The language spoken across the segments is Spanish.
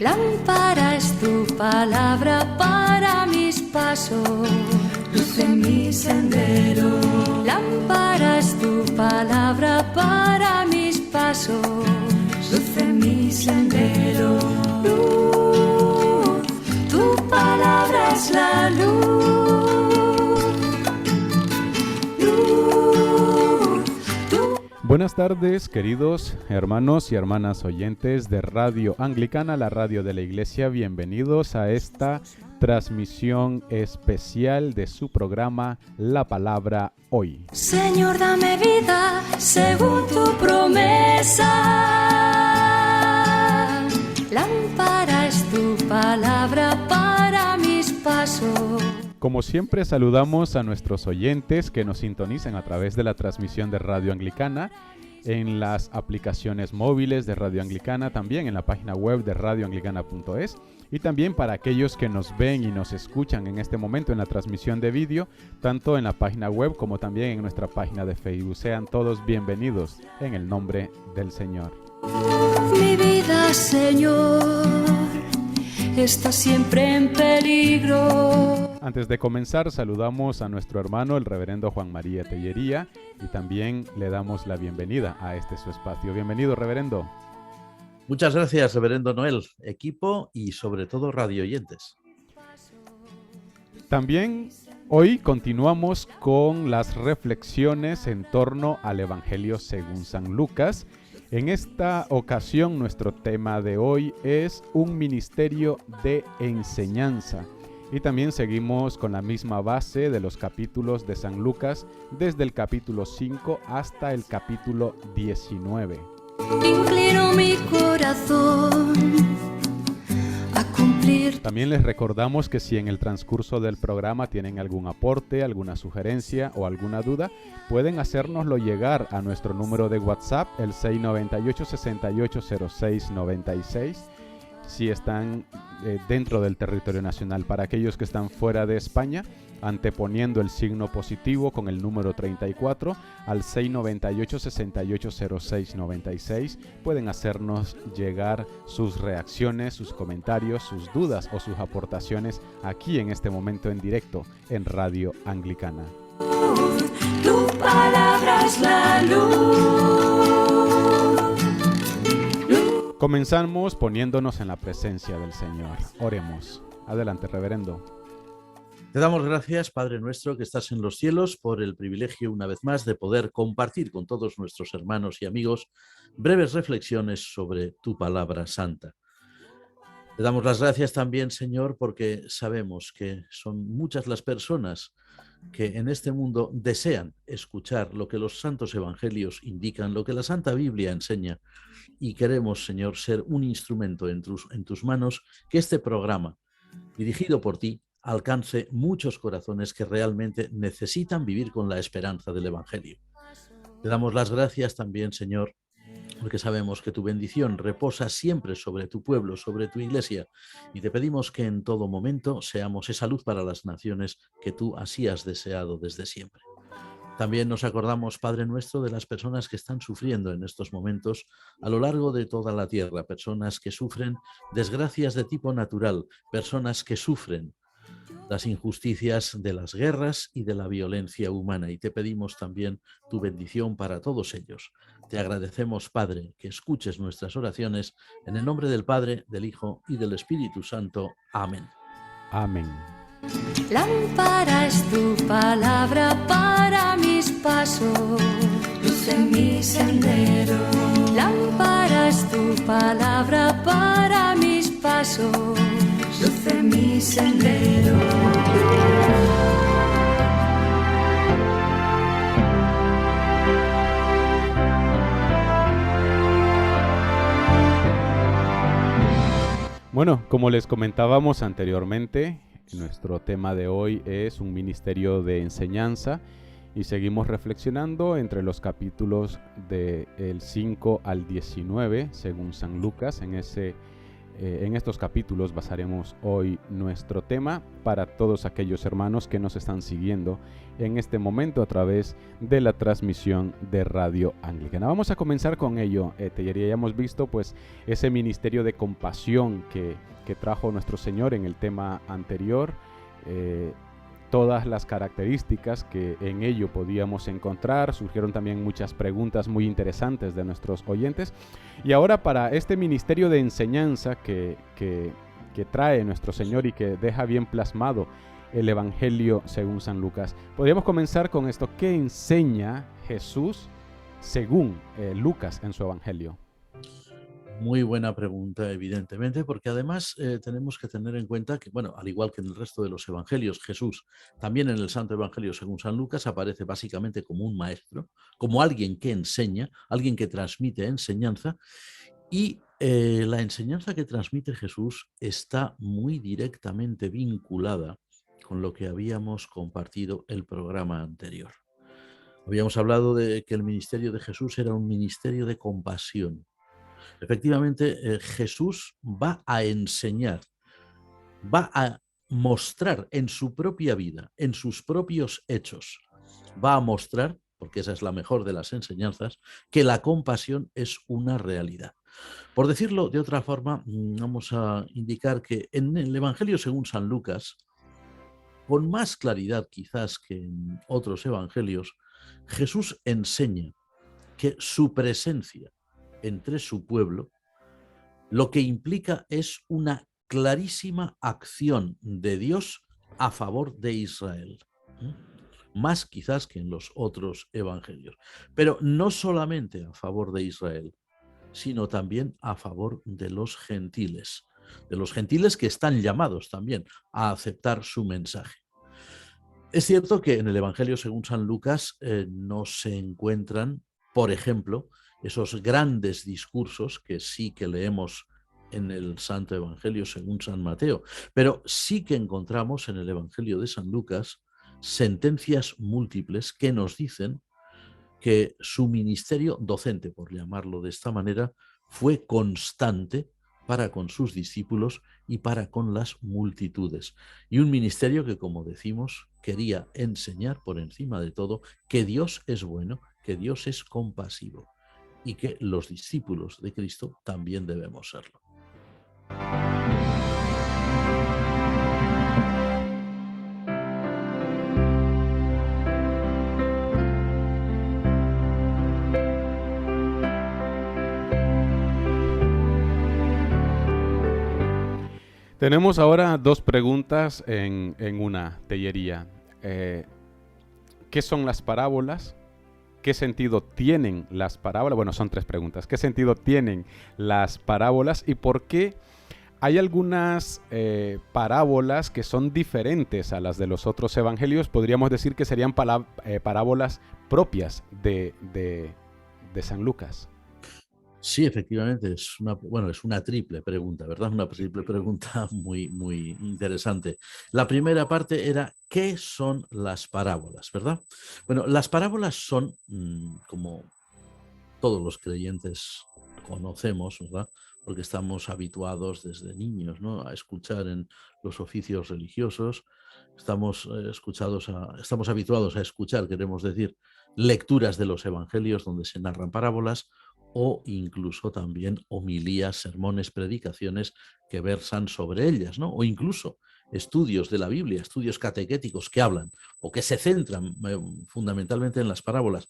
Lámpara es tu palabra para mis pasos, luz en mi sendero. Lámpara es tu palabra para mis pasos, luz en mi sendero. Luz, tu palabra es la luz. Buenas tardes, queridos hermanos y hermanas oyentes de Radio Anglicana, la radio de la Iglesia. Bienvenidos a esta transmisión especial de su programa La Palabra Hoy. Señor, dame vida según tu promesa. Lámpara es tu palabra para mis pasos. Como siempre, saludamos a nuestros oyentes que nos sintonizan a través de la transmisión de Radio Anglicana, en las aplicaciones móviles de Radio Anglicana, también en la página web de radioanglicana.es, y también para aquellos que nos ven y nos escuchan en este momento en la transmisión de vídeo, tanto en la página web como también en nuestra página de Facebook. Sean todos bienvenidos en el nombre del Señor. Mi vida, Señor, está siempre en peligro. Antes de comenzar, saludamos a nuestro hermano, el reverendo Juan María Tellería, y también le damos la bienvenida a este su espacio. Bienvenido, reverendo. Muchas gracias, reverendo Noel, equipo y sobre todo radio oyentes. También hoy continuamos con las reflexiones en torno al Evangelio según San Lucas. En esta ocasión, nuestro tema de hoy es un ministerio de enseñanza. Y también seguimos con la misma base de los capítulos de San Lucas, desde el capítulo 5 hasta el capítulo 19. Inclino mi corazón a cumplir. También les recordamos que si en el transcurso del programa tienen algún aporte, alguna sugerencia o alguna duda, pueden hacérnoslo llegar a nuestro número de WhatsApp, el 698-680696, si están dentro del territorio nacional. Para aquellos que están fuera de España, anteponiendo el signo positivo con el número 34 al 698-680696, pueden hacernos llegar sus reacciones, sus comentarios, sus dudas o sus aportaciones aquí en este momento en directo en Radio Anglicana. Tu palabra es la luz. Comenzamos poniéndonos en la presencia del Señor. Oremos. Adelante, reverendo. Te damos gracias, Padre nuestro, que estás en los cielos, por el privilegio una vez más de poder compartir con todos nuestros hermanos y amigos breves reflexiones sobre tu palabra santa. Te damos las gracias también, Señor, porque sabemos que son muchas las personas que en este mundo desean escuchar lo que los santos evangelios indican, lo que la Santa Biblia enseña, y queremos, Señor, ser un instrumento en tus manos, que este programa, dirigido por ti, alcance muchos corazones que realmente necesitan vivir con la esperanza del Evangelio. Te damos las gracias también, Señor, porque sabemos que tu bendición reposa siempre sobre tu pueblo, sobre tu iglesia, y te pedimos que en todo momento seamos esa luz para las naciones que tú así has deseado desde siempre. También nos acordamos, Padre nuestro, de las personas que están sufriendo en estos momentos a lo largo de toda la tierra, personas que sufren desgracias de tipo natural, personas que sufren las injusticias de las guerras y de la violencia humana, y te pedimos también tu bendición para todos ellos. Te agradecemos, Padre, que escuches nuestras oraciones en el nombre del Padre, del Hijo y del Espíritu Santo. Amén. Amén. Lámpara es tu palabra para mis pasos, luz en mi sendero. Lámpara es tu palabra para mis pasos, luz en mi sendero. Bueno, como les comentábamos anteriormente, nuestro tema de hoy es un ministerio de enseñanza y seguimos reflexionando entre los capítulos del 5 al 19 según San Lucas, en ese En estos capítulos basaremos hoy nuestro tema para todos aquellos hermanos que nos están siguiendo en este momento a través de la transmisión de Radio Anglicana. Vamos a comenzar con ello. Ya hemos visto pues ese ministerio de compasión que trajo nuestro Señor en el tema anterior, todas las características que en ello podíamos encontrar. Surgieron también muchas preguntas muy interesantes de nuestros oyentes. Y ahora para este ministerio de enseñanza que trae nuestro Señor y que deja bien plasmado el Evangelio según San Lucas, podríamos comenzar con esto. ¿Qué enseña Jesús según Lucas en su Evangelio? Muy buena pregunta, evidentemente, porque además tenemos que tener en cuenta que, bueno, al igual que en el resto de los evangelios, Jesús también en el Santo Evangelio según San Lucas aparece básicamente como un maestro, como alguien que enseña, alguien que transmite enseñanza, y la enseñanza que transmite Jesús está muy directamente vinculada con lo que habíamos compartido el programa anterior. Habíamos hablado de que el ministerio de Jesús era un ministerio de compasión. Efectivamente, Jesús va a enseñar, va a mostrar en su propia vida, en sus propios hechos, va a mostrar, porque esa es la mejor de las enseñanzas, que la compasión es una realidad. Por decirlo de otra forma, vamos a indicar que en el Evangelio según San Lucas, con más claridad quizás que en otros evangelios, Jesús enseña que su presencia entre su pueblo lo que implica es una clarísima acción de Dios a favor de Israel, más quizás que en los otros evangelios, pero no solamente a favor de Israel, sino también a favor de los gentiles que están llamados también a aceptar su mensaje. Es cierto que en el Evangelio según San Lucas no se encuentran, por ejemplo, esos grandes discursos que sí que leemos en el Santo Evangelio según San Mateo, pero sí que encontramos en el Evangelio de San Lucas sentencias múltiples que nos dicen que su ministerio docente, por llamarlo de esta manera, fue constante para con sus discípulos y para con las multitudes. Y un ministerio que, como decimos, quería enseñar por encima de todo que Dios es bueno, que Dios es compasivo y que los discípulos de Cristo también debemos serlo. Tenemos ahora dos preguntas en una, Tellería. ¿Qué son las parábolas? ¿Qué sentido tienen las parábolas? Bueno, son tres preguntas. ¿Qué sentido tienen las parábolas y por qué hay algunas parábolas que son diferentes a las de los otros evangelios? Podríamos decir que serían parábolas propias de San Lucas. Sí, efectivamente, es una triple pregunta, ¿verdad? Una triple pregunta muy, muy interesante. La primera parte era, ¿qué son las parábolas, verdad? Bueno, las parábolas son, como todos los creyentes conocemos, ¿verdad? Porque estamos habituados desde niños, ¿no?, a escuchar en los oficios religiosos, estamos habituados a escuchar, queremos decir, lecturas de los evangelios donde se narran parábolas, o incluso también homilías, sermones, predicaciones que versan sobre ellas, ¿no? O incluso estudios de la Biblia, estudios catequéticos que hablan o que se centran fundamentalmente en las parábolas.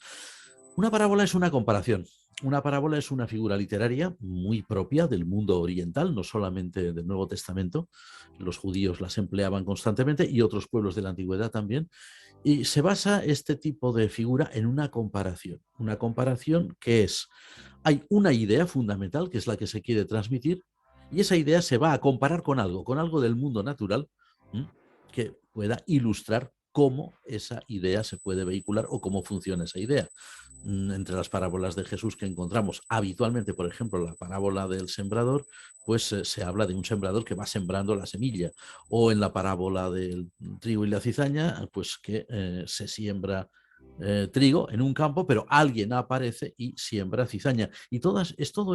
Una parábola es una comparación. Una parábola es una figura literaria muy propia del mundo oriental, no solamente del Nuevo Testamento. Los judíos las empleaban constantemente y otros pueblos de la antigüedad también. Y se basa este tipo de figura en una comparación que es, hay una idea fundamental que es la que se quiere transmitir y esa idea se va a comparar con algo del mundo natural que pueda ilustrar cómo esa idea se puede vehicular o cómo funciona esa idea. Entre las parábolas de Jesús que encontramos habitualmente, por ejemplo, la parábola del sembrador, pues se habla de un sembrador que va sembrando la semilla, o en la parábola del trigo y la cizaña, pues que se siembra trigo en un campo, pero alguien aparece y siembra cizaña. Y todo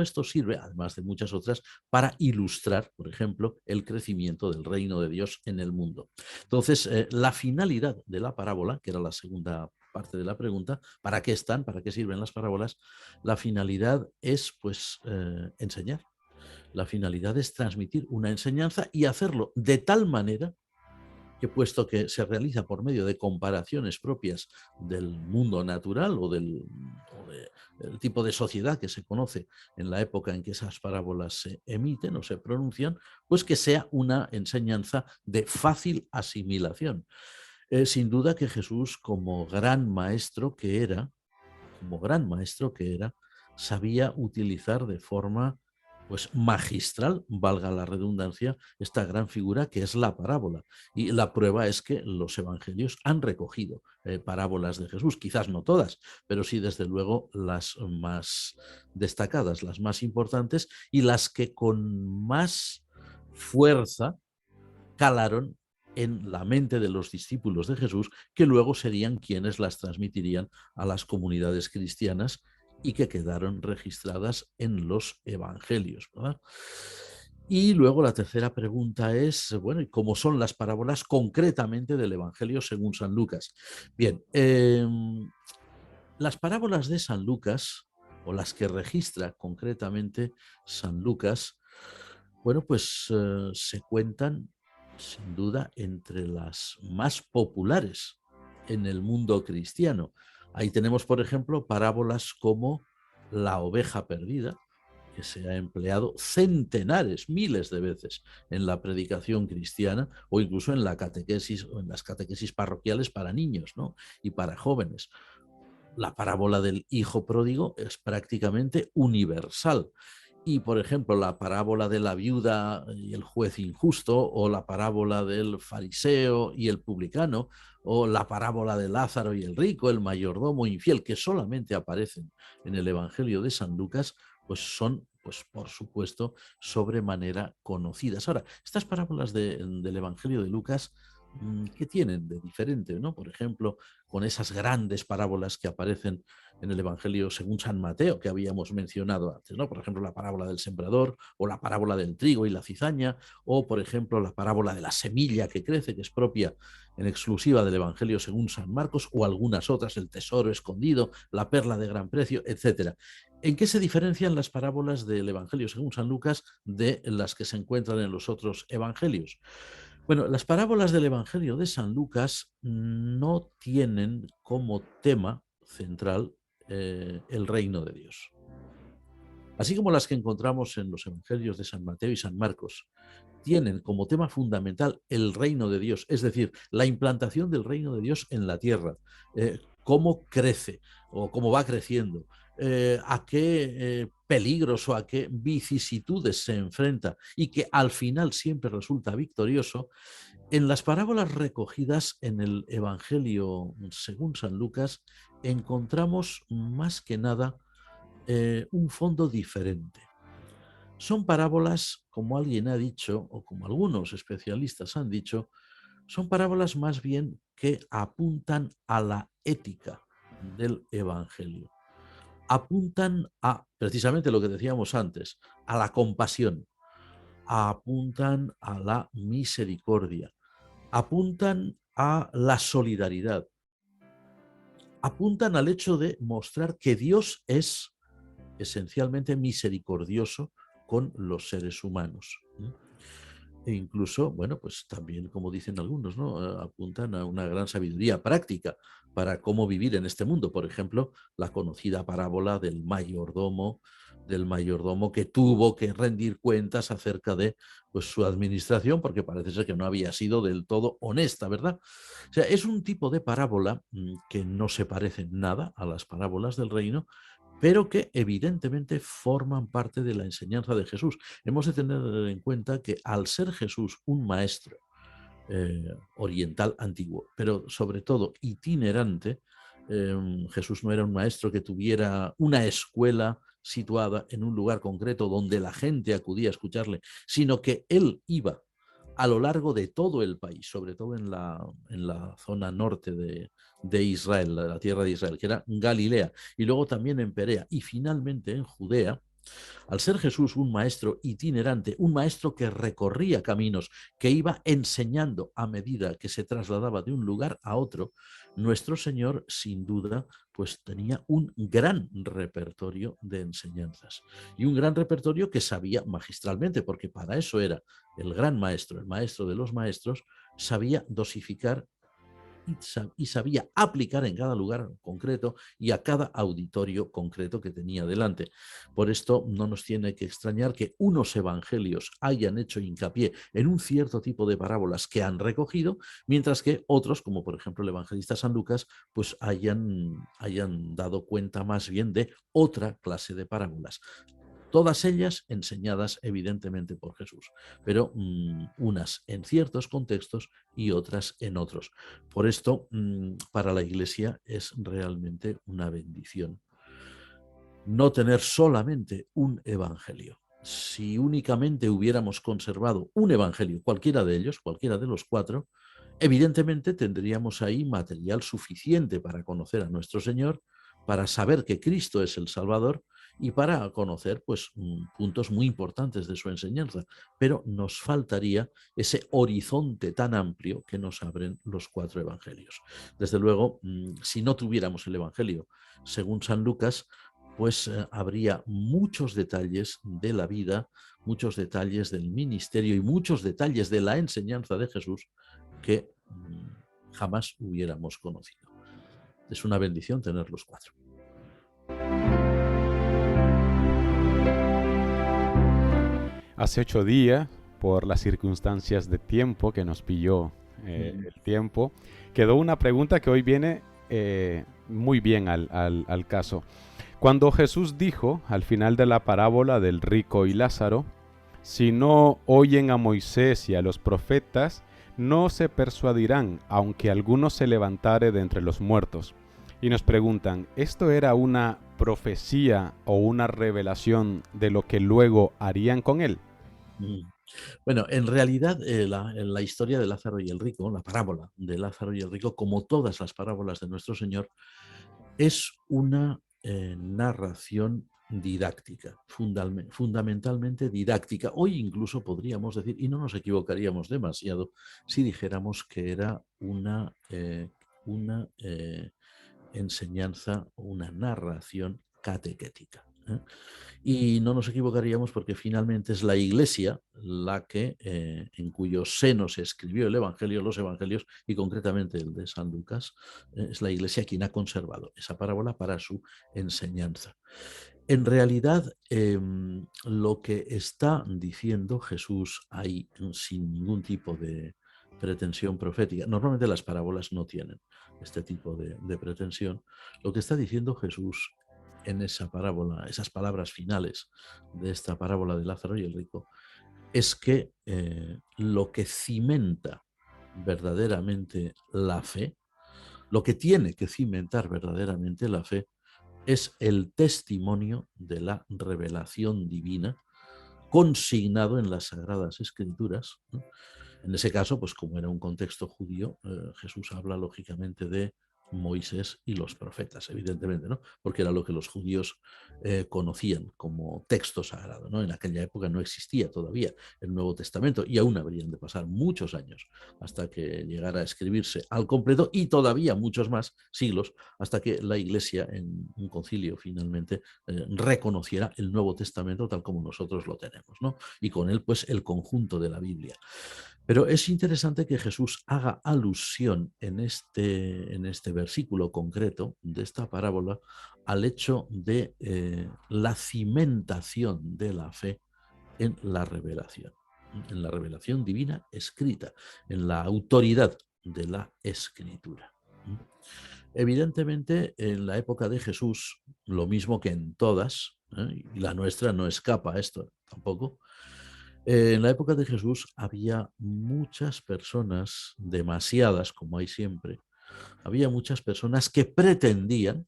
esto sirve, además de muchas otras, para ilustrar, por ejemplo, el crecimiento del reino de Dios en el mundo. Entonces, la finalidad de la parábola, que era la segunda parte de la pregunta, ¿para qué están? ¿Para qué sirven las parábolas? La finalidad es, pues, enseñar. La finalidad es transmitir una enseñanza y hacerlo de tal manera que, puesto que se realiza por medio de comparaciones propias del mundo natural o del tipo de sociedad que se conoce en la época en que esas parábolas se emiten o se pronuncian, pues que sea una enseñanza de fácil asimilación. Sin duda que Jesús, como gran maestro que era, sabía utilizar de forma, pues, magistral, valga la redundancia, esta gran figura que es la parábola. Y la prueba es que los evangelios han recogido parábolas de Jesús, quizás no todas, pero sí desde luego las más destacadas, las más importantes y las que con más fuerza calaron en la mente de los discípulos de Jesús, que luego serían quienes las transmitirían a las comunidades cristianas y que quedaron registradas en los evangelios, ¿verdad? Y luego la tercera pregunta es, bueno, ¿y cómo son las parábolas concretamente del Evangelio según San Lucas? Bien, las parábolas de San Lucas, o las que registra concretamente San Lucas, bueno, pues se cuentan sin duda entre las más populares en el mundo cristiano. Ahí tenemos, por ejemplo, parábolas como la oveja perdida, que se ha empleado centenares, miles de veces en la predicación cristiana o incluso en la catequesis o en las catequesis parroquiales para niños, ¿no? Y para jóvenes. La parábola del hijo pródigo es prácticamente universal. Y, por ejemplo, la parábola de la viuda y el juez injusto, o la parábola del fariseo y el publicano, o la parábola de Lázaro y el rico, el mayordomo infiel, que solamente aparecen en el Evangelio de San Lucas, pues son, pues por supuesto, sobremanera conocidas. Ahora, estas parábolas del Evangelio de Lucas, ¿qué tienen de diferente, ¿no? Por ejemplo, con esas grandes parábolas que aparecen en el Evangelio según San Mateo, que habíamos mencionado antes, ¿no? Por ejemplo, la parábola del sembrador, o la parábola del trigo y la cizaña, o por ejemplo, la parábola de la semilla que crece, que es propia en exclusiva del Evangelio según San Marcos, o algunas otras, el tesoro escondido, la perla de gran precio, etcétera. ¿En qué se diferencian las parábolas del Evangelio según San Lucas de las que se encuentran en los otros evangelios? Bueno, las parábolas del Evangelio de San Lucas no tienen como tema central el reino de Dios. Así como las que encontramos en los Evangelios de San Mateo y San Marcos tienen como tema fundamental el reino de Dios, es decir, la implantación del reino de Dios en la tierra, cómo crece o cómo va creciendo, a qué peligros o a qué vicisitudes se enfrenta y que al final siempre resulta victorioso. En las parábolas recogidas en el Evangelio según San Lucas encontramos más que nada un fondo diferente. Son parábolas, como alguien ha dicho, o como algunos especialistas han dicho, son parábolas más bien que apuntan a la ética del Evangelio. Apuntan a, precisamente lo que decíamos antes, a la compasión, apuntan a la misericordia, apuntan a la solidaridad, apuntan al hecho de mostrar que Dios es esencialmente misericordioso con los seres humanos. E incluso, bueno, pues también, como dicen algunos, ¿no? Apuntan a una gran sabiduría práctica para cómo vivir en este mundo. Por ejemplo, la conocida parábola del mayordomo que tuvo que rendir cuentas acerca de, pues, su administración, porque parece ser que no había sido del todo honesta, ¿verdad? O sea, es un tipo de parábola que no se parece nada a las parábolas del reino, pero que evidentemente forman parte de la enseñanza de Jesús. Hemos de tener en cuenta que, al ser Jesús un maestro oriental antiguo, pero sobre todo itinerante, Jesús no era un maestro que tuviera una escuela situada en un lugar concreto donde la gente acudía a escucharle, sino que él iba a lo largo de todo el país, sobre todo en la zona norte de Israel, la tierra de Israel, que era Galilea, y luego también en Perea, y finalmente en Judea. Al ser Jesús un maestro itinerante, un maestro que recorría caminos, que iba enseñando a medida que se trasladaba de un lugar a otro, nuestro Señor, sin duda, pues tenía un gran repertorio de enseñanzas. Y un gran repertorio que sabía magistralmente, porque para eso era el gran maestro, el maestro de los maestros, sabía dosificar y sabía aplicar en cada lugar concreto y a cada auditorio concreto que tenía delante. Por esto no nos tiene que extrañar que unos evangelios hayan hecho hincapié en un cierto tipo de parábolas que han recogido, mientras que otros, como por ejemplo el evangelista San Lucas, pues hayan dado cuenta más bien de otra clase de parábolas. Todas ellas enseñadas evidentemente por Jesús, pero unas en ciertos contextos y otras en otros. Por esto, para la Iglesia es realmente una bendición no tener solamente un evangelio. Si únicamente hubiéramos conservado un evangelio, cualquiera de ellos, cualquiera de los cuatro, evidentemente tendríamos ahí material suficiente para conocer a nuestro Señor, para saber que Cristo es el Salvador y para conocer pues, puntos muy importantes de su enseñanza. Pero nos faltaría ese horizonte tan amplio que nos abren los cuatro evangelios. Desde luego, si no tuviéramos el evangelio según San Lucas, pues habría muchos detalles de la vida, muchos detalles del ministerio y muchos detalles de la enseñanza de Jesús que jamás hubiéramos conocido. Es una bendición tener los cuatro. Hace 8 días, por las circunstancias de tiempo que nos pilló el tiempo, quedó una pregunta que hoy viene muy bien al caso. Cuando Jesús dijo al final de la parábola del rico y Lázaro, si no oyen a Moisés y a los profetas, no se persuadirán, aunque alguno se levantare de entre los muertos. Y nos preguntan, ¿esto era una profecía o una revelación de lo que luego harían con él? Bueno, en realidad la historia de Lázaro y el rico, la parábola de Lázaro y el rico, como todas las parábolas de nuestro Señor, es una narración didáctica, fundamentalmente didáctica. Hoy incluso podríamos decir, y no nos equivocaríamos demasiado, si dijéramos que era una enseñanza, una narración catequética. Y no nos equivocaríamos porque finalmente es la Iglesia la que, en cuyo seno se escribió el Evangelio, los Evangelios, y concretamente el de San Lucas, es la Iglesia quien ha conservado esa parábola para su enseñanza. En realidad, lo que está diciendo Jesús ahí, sin ningún tipo de pretensión profética, normalmente las parábolas no tienen este tipo de pretensión, lo que está diciendo Jesús en esa parábola, esas palabras finales de esta parábola de Lázaro y el rico, es que lo que cimenta verdaderamente la fe, lo que tiene que cimentar verdaderamente la fe, es el testimonio de la revelación divina consignado en las Sagradas Escrituras. En ese caso, pues como era un contexto judío, Jesús habla lógicamente de Moisés y los profetas, evidentemente, ¿no? Porque era lo que los judíos conocían como texto sagrado, ¿no? En aquella época no existía todavía el Nuevo Testamento y aún habrían de pasar muchos años hasta que llegara a escribirse al completo y todavía muchos más siglos hasta que la Iglesia en un concilio finalmente reconociera el Nuevo Testamento tal como nosotros lo tenemos, ¿no? Y con él pues el conjunto de la Biblia. Pero es interesante que Jesús haga alusión en este versículo concreto de esta parábola al hecho de la cimentación de la fe en la revelación divina escrita, en la autoridad de la Escritura. Evidentemente, en la época de Jesús, lo mismo que en todas, y la nuestra no escapa a esto tampoco, en la época de Jesús había muchas personas, demasiadas como hay siempre, había muchas personas que pretendían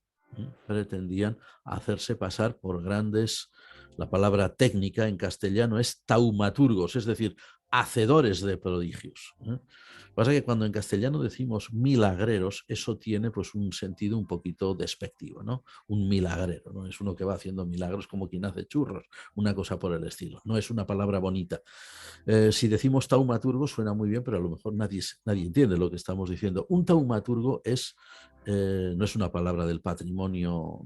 hacerse pasar por grandes, la palabra técnica en castellano es taumaturgos, es decir, hacedores de prodigios. Pasa que cuando en castellano decimos milagreros, eso tiene pues un sentido un poquito despectivo, ¿no? Un milagrero, ¿no? Es uno que va haciendo milagros como quien hace churros, una cosa por el estilo. No es una palabra bonita. Si decimos taumaturgo suena muy bien, pero a lo mejor nadie entiende lo que estamos diciendo. Un taumaturgo no es una palabra del patrimonio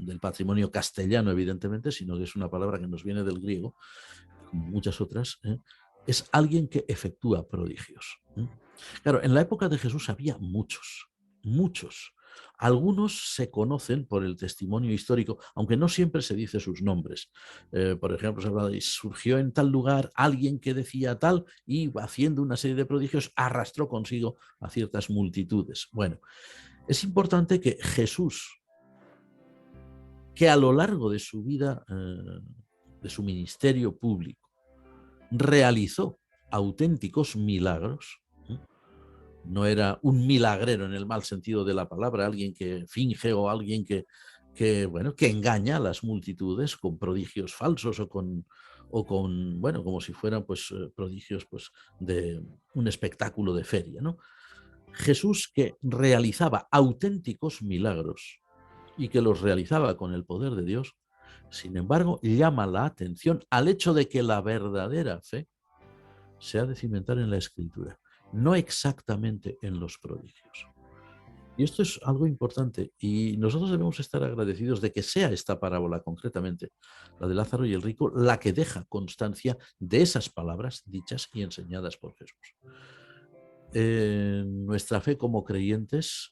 castellano, evidentemente, sino que es una palabra que nos viene del griego, como muchas otras. Es alguien que efectúa prodigios. Claro, en la época de Jesús había muchos. Algunos se conocen por el testimonio histórico, aunque no siempre se dice sus nombres. Por ejemplo, se habla de surgió en tal lugar alguien que decía tal y haciendo una serie de prodigios arrastró consigo a ciertas multitudes. Bueno, es importante que Jesús, que a lo largo de su vida, de su ministerio público, realizó auténticos milagros. No era un milagrero en el mal sentido de la palabra, alguien que finge o alguien que engaña a las multitudes con prodigios falsos o con como si fueran pues prodigios pues de un espectáculo de feria, ¿no? Jesús, que realizaba auténticos milagros y que los realizaba con el poder de Dios, sin embargo, llama la atención al hecho de que la verdadera fe se ha de cimentar en la Escritura, no exactamente en los prodigios. Y esto es algo importante y nosotros debemos estar agradecidos de que sea esta parábola concretamente, la de Lázaro y el rico, la que deja constancia de esas palabras dichas y enseñadas por Jesús. Nuestra fe como creyentes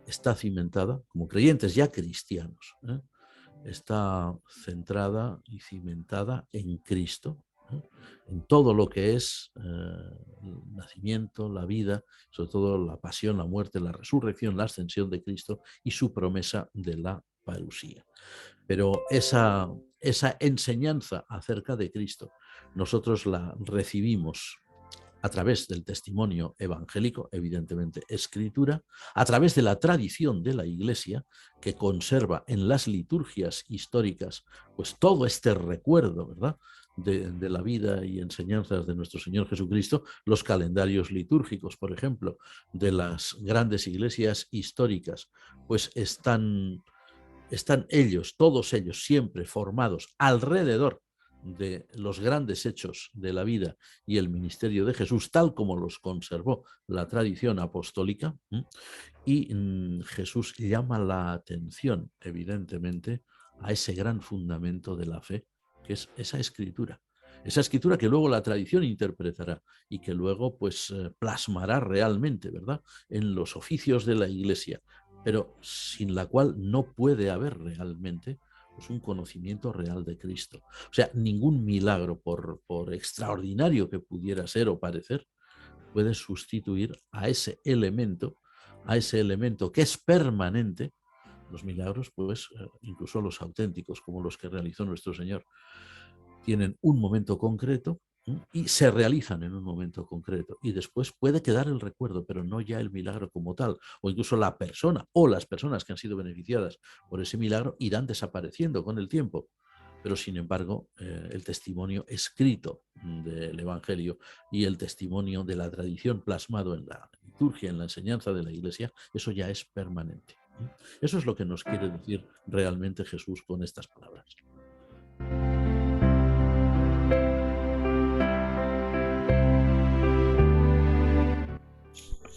está cimentada, como creyentes ya cristianos, está centrada y cimentada en Cristo, en todo lo que es el nacimiento, la vida, sobre todo la pasión, la muerte, la resurrección, la ascensión de Cristo y su promesa de la parusía. Pero esa enseñanza acerca de Cristo nosotros la recibimos a través del testimonio evangélico, evidentemente Escritura, a través de la tradición de la Iglesia, que conserva en las liturgias históricas pues todo este recuerdo, ¿verdad?, de la vida y enseñanzas de nuestro Señor Jesucristo. Los calendarios litúrgicos, por ejemplo, de las grandes iglesias históricas, pues están ellos, todos ellos, siempre formados alrededor de los grandes hechos de la vida y el ministerio de Jesús, tal como los conservó la tradición apostólica. Y Jesús llama la atención, evidentemente, a ese gran fundamento de la fe, que es esa escritura que luego la tradición interpretará y que luego pues plasmará realmente, ¿verdad?, en los oficios de la Iglesia, pero sin la cual no puede haber realmente pues un conocimiento real de Cristo. O sea, ningún milagro, por extraordinario que pudiera ser o parecer, puede sustituir a ese elemento que es permanente. Los milagros, pues, incluso los auténticos, como los que realizó nuestro Señor, tienen un momento concreto y se realizan en un momento concreto. Y después puede quedar el recuerdo, pero no ya el milagro como tal. O incluso la persona o las personas que han sido beneficiadas por ese milagro irán desapareciendo con el tiempo. Pero sin embargo, el testimonio escrito del Evangelio y el testimonio de la tradición plasmado en la liturgia, en la enseñanza de la Iglesia, eso ya es permanente. Eso es lo que nos quiere decir realmente Jesús con estas palabras.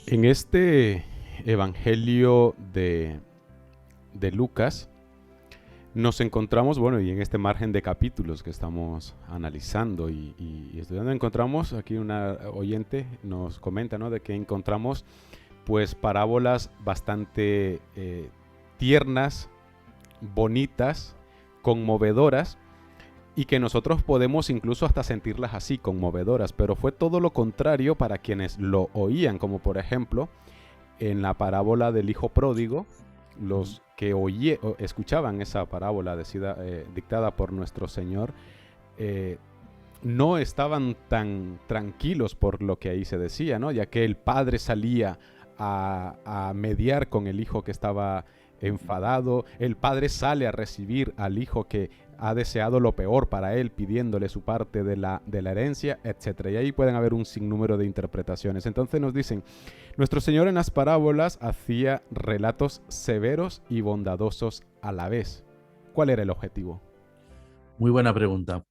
En este Evangelio de Lucas nos encontramos, bueno, y en este margen de capítulos que estamos analizando y estudiando, encontramos, aquí una oyente nos comenta, ¿no?, de que encontramos pues parábolas bastante tiernas, bonitas, conmovedoras, y que nosotros podemos incluso hasta sentirlas así, conmovedoras, pero fue todo lo contrario para quienes lo oían, como por ejemplo en la parábola del hijo pródigo. Los que escuchaban esa parábola dictada por nuestro Señor no estaban tan tranquilos por lo que ahí se decía, ¿no?, ya que el padre salía a mediar con el hijo que estaba enfadado. El padre sale a recibir al hijo que ha deseado lo peor para él, pidiéndole su parte de la herencia, etc. Y ahí pueden haber un sinnúmero de interpretaciones. Entonces nos dicen, nuestro Señor en las parábolas hacía relatos severos y bondadosos a la vez. ¿Cuál era el objetivo? Muy buena pregunta.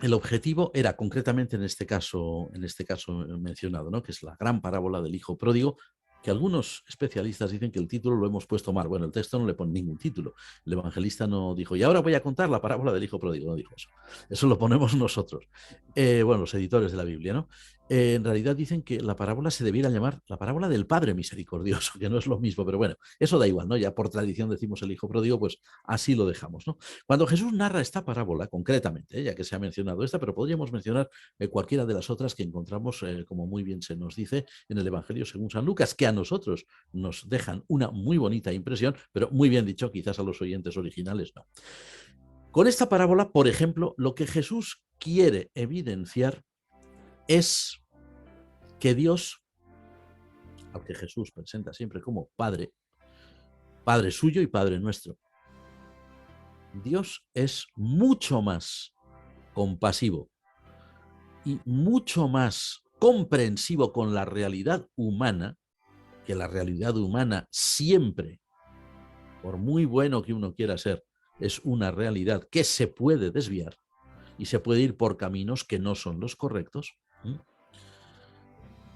El objetivo era concretamente en este caso mencionado, ¿no? Que es la gran parábola del hijo pródigo, que algunos especialistas dicen que el título lo hemos puesto mal. Bueno, el texto no le pone ningún título. El evangelista no dijo, y ahora voy a contar la parábola del hijo pródigo. No dijo eso. Eso lo ponemos nosotros. Bueno, los editores de la Biblia, ¿no? En realidad dicen que la parábola se debiera llamar la parábola del Padre Misericordioso, que no es lo mismo, pero bueno, eso da igual, ¿no? Ya por tradición decimos el hijo pródigo, pues así lo dejamos, ¿no? Cuando Jesús narra esta parábola, concretamente, ya que se ha mencionado esta, pero podríamos mencionar cualquiera de las otras que encontramos, como muy bien se nos dice, en el Evangelio según San Lucas, que a nosotros nos dejan una muy bonita impresión, pero muy bien dicho, quizás a los oyentes originales no. Con esta parábola, por ejemplo, lo que Jesús quiere evidenciar es que Dios, al que Jesús presenta siempre como Padre, Padre suyo y Padre nuestro, Dios es mucho más compasivo y mucho más comprensivo con la realidad humana, que la realidad humana siempre, por muy bueno que uno quiera ser, es una realidad que se puede desviar y se puede ir por caminos que no son los correctos.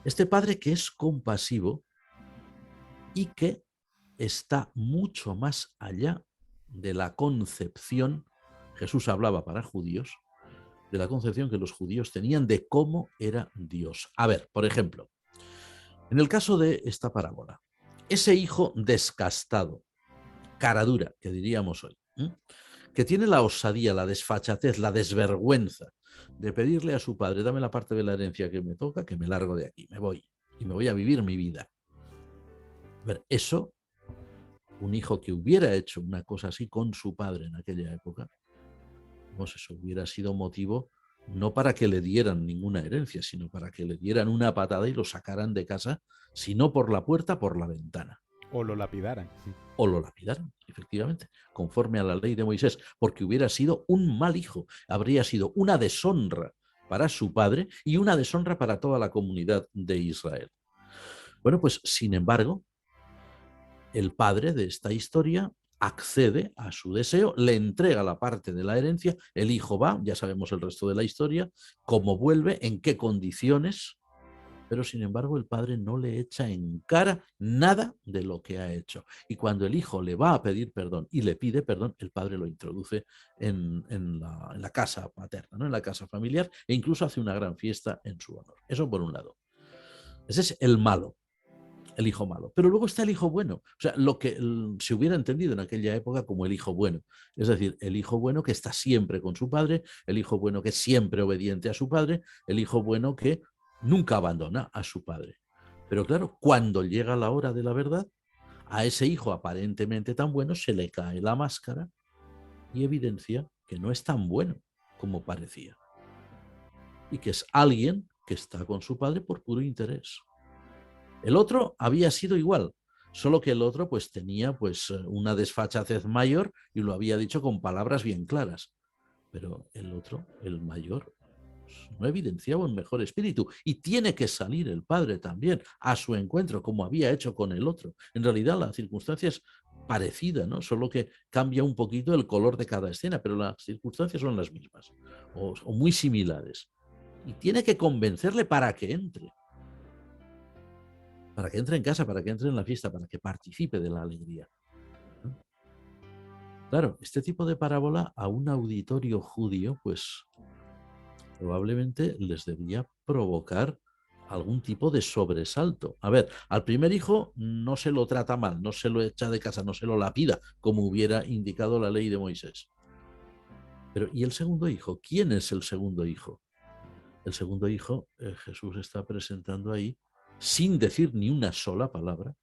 Este Padre que es compasivo y que está mucho más allá de la concepción, Jesús hablaba para judíos, de la concepción que los judíos tenían de cómo era Dios. A ver, por ejemplo, en el caso de esta parábola, ese hijo descastado, cara dura, que diríamos hoy, que tiene la osadía, la desfachatez, la desvergüenza de pedirle a su padre, dame la parte de la herencia que me toca, que me largo de aquí, me voy, y me voy a vivir mi vida. A ver, eso, un hijo que hubiera hecho una cosa así con su padre en aquella época, pues eso hubiera sido motivo no para que le dieran ninguna herencia, sino para que le dieran una patada y lo sacaran de casa, si no por la puerta, por la ventana. O lo lapidaran. O lo lapidaran, efectivamente, conforme a la ley de Moisés, porque hubiera sido un mal hijo, habría sido una deshonra para su padre y una deshonra para toda la comunidad de Israel. Bueno, pues sin embargo, el padre de esta historia accede a su deseo, le entrega la parte de la herencia, el hijo va, ya sabemos el resto de la historia, cómo vuelve, en qué condiciones, pero sin embargo el padre no le echa en cara nada de lo que ha hecho. Y cuando el hijo le va a pedir perdón y le pide perdón, el padre lo introduce en la casa paterna, ¿no? En la casa familiar, e incluso hace una gran fiesta en su honor. Eso por un lado. Ese es el malo. El hijo malo. Pero luego está el hijo bueno. O sea, lo que se hubiera entendido en aquella época como el hijo bueno. Es decir, el hijo bueno que está siempre con su padre, el hijo bueno que es siempre obediente a su padre, el hijo bueno que nunca abandona a su padre. Pero claro, cuando llega la hora de la verdad, a ese hijo aparentemente tan bueno se le cae la máscara y evidencia que no es tan bueno como parecía. Y que es alguien que está con su padre por puro interés. El otro había sido igual, solo que el otro pues tenía pues una desfachatez mayor y lo había dicho con palabras bien claras. Pero el otro, el mayor, no evidenciaba un mejor espíritu y tiene que salir el padre también a su encuentro como había hecho con el otro. En realidad la circunstancia es parecida, ¿no? Solo que cambia un poquito el color de cada escena, pero las circunstancias son las mismas o muy similares. Y tiene que convencerle para que entre. Para que entre en casa, para que entre en la fiesta, para que participe de la alegría. Claro, este tipo de parábola a un auditorio judío, pues probablemente les debía provocar algún tipo de sobresalto. A ver, al primer hijo no se lo trata mal, no se lo echa de casa, no se lo lapida, como hubiera indicado la ley de Moisés. Pero, ¿y el segundo hijo? ¿Quién es el segundo hijo? El segundo hijo, Jesús está presentando ahí, sin decir ni una sola palabra,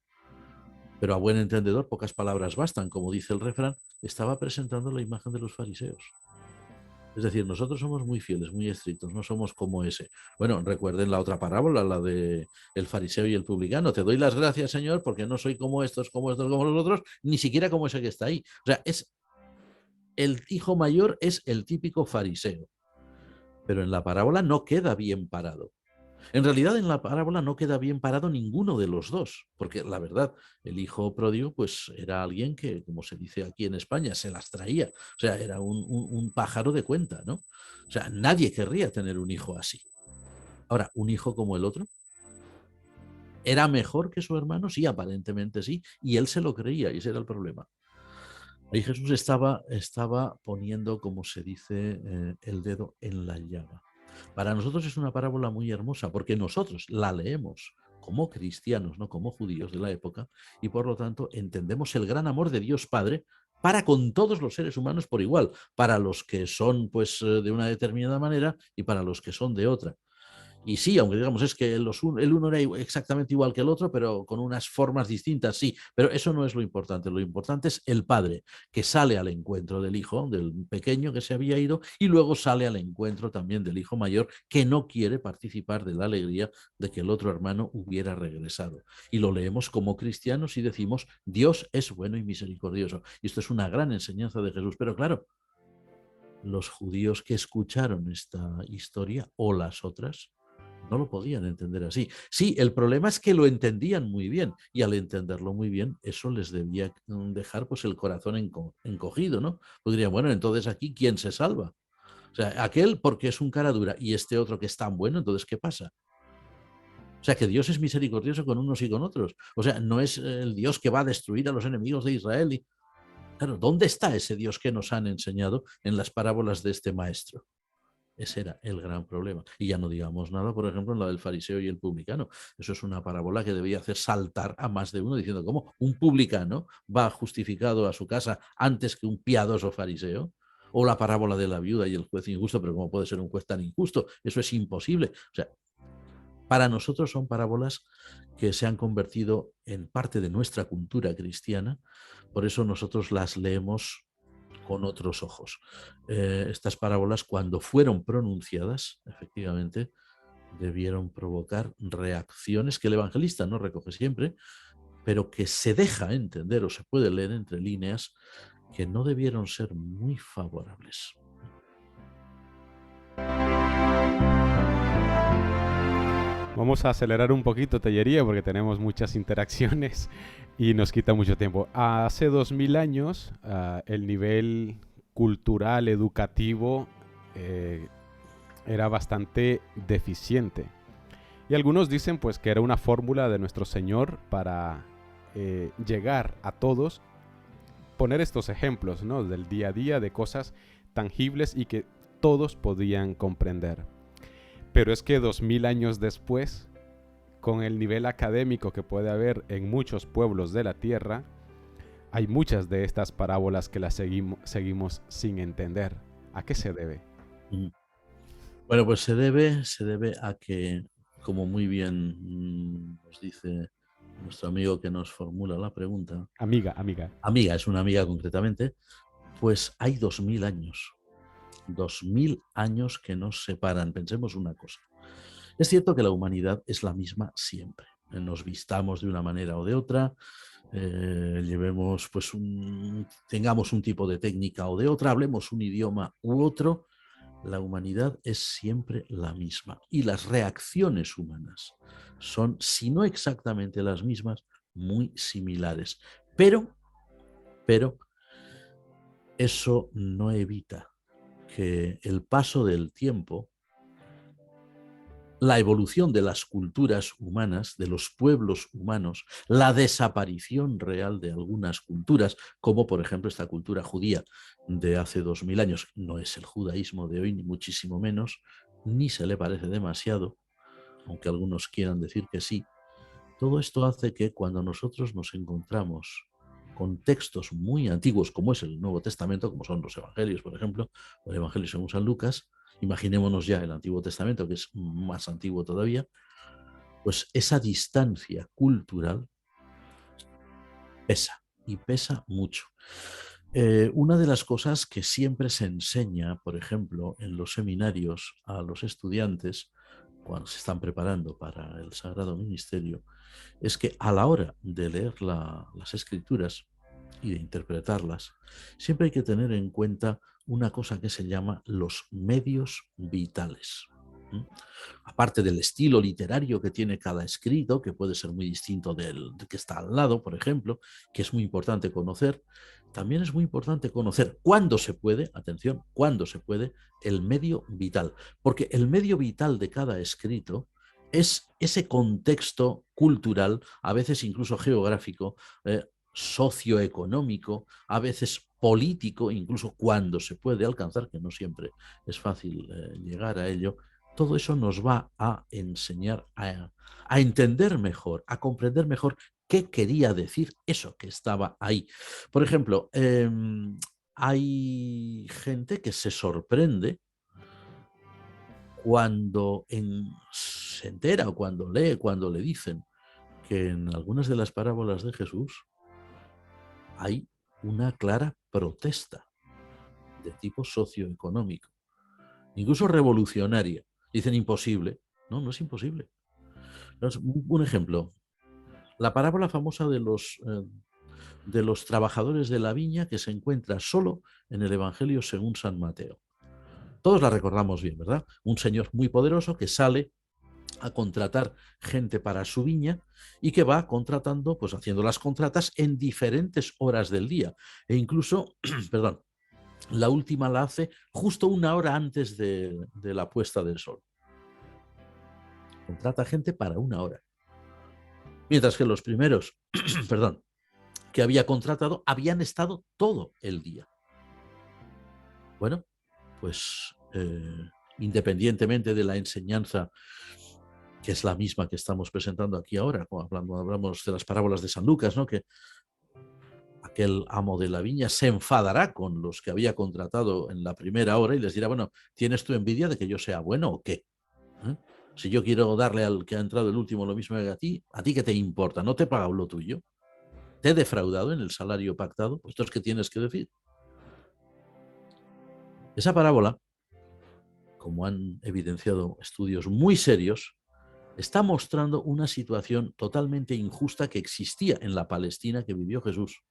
pero a buen entendedor pocas palabras bastan, como dice el refrán, estaba presentando la imagen de los fariseos. Es decir, nosotros somos muy fieles, muy estrictos, no somos como ese. Bueno, recuerden la otra parábola, la de el fariseo y el publicano. Te doy las gracias, Señor, porque no soy como estos, como los otros, ni siquiera como ese que está ahí. O sea, es el hijo mayor es el típico fariseo. Pero en la parábola no queda bien parado. En realidad, en la parábola no queda bien parado ninguno de los dos, porque la verdad, el hijo pródigo pues era alguien que, como se dice aquí en España, se las traía. O sea, era un pájaro de cuenta, ¿no? O sea, nadie querría tener un hijo así. Ahora, un hijo como el otro, ¿era mejor que su hermano? Sí, aparentemente sí, y él se lo creía, y ese era el problema. Ahí Jesús estaba poniendo, como se dice, el dedo en la llaga. Para nosotros es una parábola muy hermosa porque nosotros la leemos como cristianos, no como judíos de la época, y por lo tanto entendemos el gran amor de Dios Padre para con todos los seres humanos por igual, para los que son pues de una determinada manera y para los que son de otra. Y sí, aunque digamos es que el uno era exactamente igual que el otro, pero con unas formas distintas, sí, pero eso no es lo importante es el padre que sale al encuentro del hijo, del pequeño que se había ido, y luego sale al encuentro también del hijo mayor que no quiere participar de la alegría de que el otro hermano hubiera regresado. Y lo leemos como cristianos y decimos, Dios es bueno y misericordioso. Y esto es una gran enseñanza de Jesús, pero claro, los judíos que escucharon esta historia o las otras, no lo podían entender así. Sí, el problema es que lo entendían muy bien y al entenderlo muy bien, eso les debía dejar pues el corazón encogido, ¿no? Pues dirían, bueno, entonces aquí, ¿quién se salva? O sea, aquel porque es un cara dura y este otro que es tan bueno, entonces, ¿qué pasa? O sea, que Dios es misericordioso con unos y con otros. O sea, no es el Dios que va a destruir a los enemigos de Israel. Claro, ¿dónde está ese Dios que nos han enseñado en las parábolas de este maestro? Ese era el gran problema. Y ya no digamos nada, por ejemplo, en la del fariseo y el publicano. Eso es una parábola que debía hacer saltar a más de uno diciendo, ¿cómo un publicano va justificado a su casa antes que un piadoso fariseo? O la parábola de la viuda y el juez injusto, pero ¿cómo puede ser un juez tan injusto? Eso es imposible. O sea, para nosotros son parábolas que se han convertido en parte de nuestra cultura cristiana, por eso nosotros las leemos con otros ojos. Estas parábolas, cuando fueron pronunciadas, efectivamente, debieron provocar reacciones que el evangelista no recoge siempre, pero que se deja entender o se puede leer entre líneas que no debieron ser muy favorables. Vamos a acelerar un poquito, Tellería, porque tenemos muchas interacciones y nos quita mucho tiempo. Hace 2000 años, el nivel cultural, educativo, era bastante deficiente. Y algunos dicen pues que era una fórmula de nuestro Señor para llegar a todos, poner estos ejemplos, ¿no?, del día a día, de cosas tangibles y que todos podían comprender. Pero es que 2000 años después, con el nivel académico que puede haber en muchos pueblos de la tierra, hay muchas de estas parábolas que las seguimos sin entender. ¿A qué se debe? Bueno, pues se debe a que, como muy bien nos dice nuestro amigo que nos formula la pregunta, Amiga. es una amiga concretamente, pues hay 2000 años. 2000 años que nos separan. Pensemos una cosa. Es cierto que la humanidad es la misma siempre. Nos vistamos de una manera o de otra, llevemos pues tengamos un tipo de técnica o de otra, hablemos un idioma u otro, la humanidad es siempre la misma. Y las reacciones humanas son, si no exactamente las mismas, muy similares. Pero eso no evita que el paso del tiempo, la evolución de las culturas humanas, de los pueblos humanos, la desaparición real de algunas culturas, como por ejemplo esta cultura judía de hace 2000 años, no es el judaísmo de hoy, ni muchísimo menos, ni se le parece demasiado, aunque algunos quieran decir que sí. Todo esto hace que cuando nosotros nos encontramos con textos muy antiguos, como es el Nuevo Testamento, como son los Evangelios, por ejemplo, o el Evangelio según San Lucas, imaginémonos ya el Antiguo Testamento, que es más antiguo todavía, pues esa distancia cultural pesa, y pesa mucho. Una de las cosas que siempre se enseña, por ejemplo, en los seminarios a los estudiantes, cuando se están preparando para el Sagrado Ministerio, es que a la hora de leer las Escrituras, y de interpretarlas, siempre hay que tener en cuenta una cosa que se llama los medios vitales. Aparte del estilo literario que tiene cada escrito, que puede ser muy distinto del que está al lado, por ejemplo, que es muy importante conocer, también es muy importante conocer cuándo se puede, atención, cuándo se puede, el medio vital. Porque el medio vital de cada escrito es ese contexto cultural, a veces incluso geográfico, socioeconómico, a veces político, incluso cuando se puede alcanzar, que no siempre es fácil llegar a ello. Todo eso nos va a enseñar a entender mejor, a comprender mejor qué quería decir eso que estaba ahí. Por ejemplo, hay gente que se sorprende cuando se entera o cuando lee, cuando le dicen que en algunas de las parábolas de Jesús hay una clara protesta de tipo socioeconómico, incluso revolucionaria. Dicen imposible. No, no es imposible. Un ejemplo, la parábola famosa de los trabajadores de la viña que se encuentra solo en el Evangelio según San Mateo. Todos la recordamos bien, ¿verdad? Un señor muy poderoso que sale a contratar gente para su viña y que va contratando, pues haciendo las contratas en diferentes horas del día. E incluso, perdón, la última la hace justo una hora antes de la puesta del sol. Contrata gente para una hora. Mientras que los primeros, perdón, que había contratado habían estado todo el día. Bueno, pues independientemente de la enseñanza, que es la misma que estamos presentando aquí ahora, cuando hablamos de las parábolas de San Lucas, ¿no? Que aquel amo de la viña se enfadará con los que había contratado en la primera hora y les dirá, bueno, ¿tienes tu envidia de que yo sea bueno o qué? Si yo quiero darle al que ha entrado el último lo mismo que ¿a ti qué te importa? ¿No te he pagado lo tuyo? ¿Te he defraudado en el salario pactado? Pues esto es que tienes que decir. Esa parábola, como han evidenciado estudios muy serios, está mostrando una situación totalmente injusta que existía en la Palestina que vivió Jesús.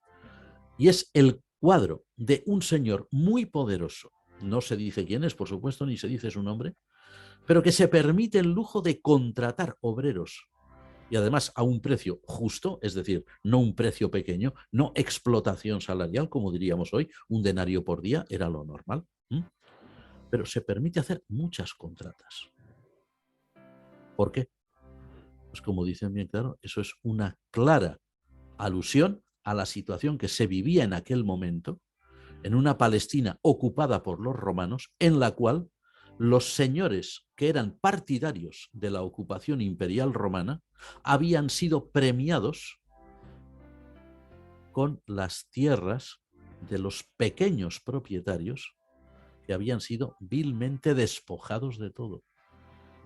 Y es el cuadro de un señor muy poderoso, no se dice quién es, por supuesto, ni se dice su nombre, pero que se permite el lujo de contratar obreros y además a un precio justo, es decir, no un precio pequeño, no explotación salarial, como diríamos hoy, un denario por día era lo normal, pero se permite hacer muchas contratas. ¿Por qué? Pues como dicen bien claro, eso es una clara alusión a la situación que se vivía en aquel momento en una Palestina ocupada por los romanos, en la cual los señores que eran partidarios de la ocupación imperial romana habían sido premiados con las tierras de los pequeños propietarios que habían sido vilmente despojados de todo,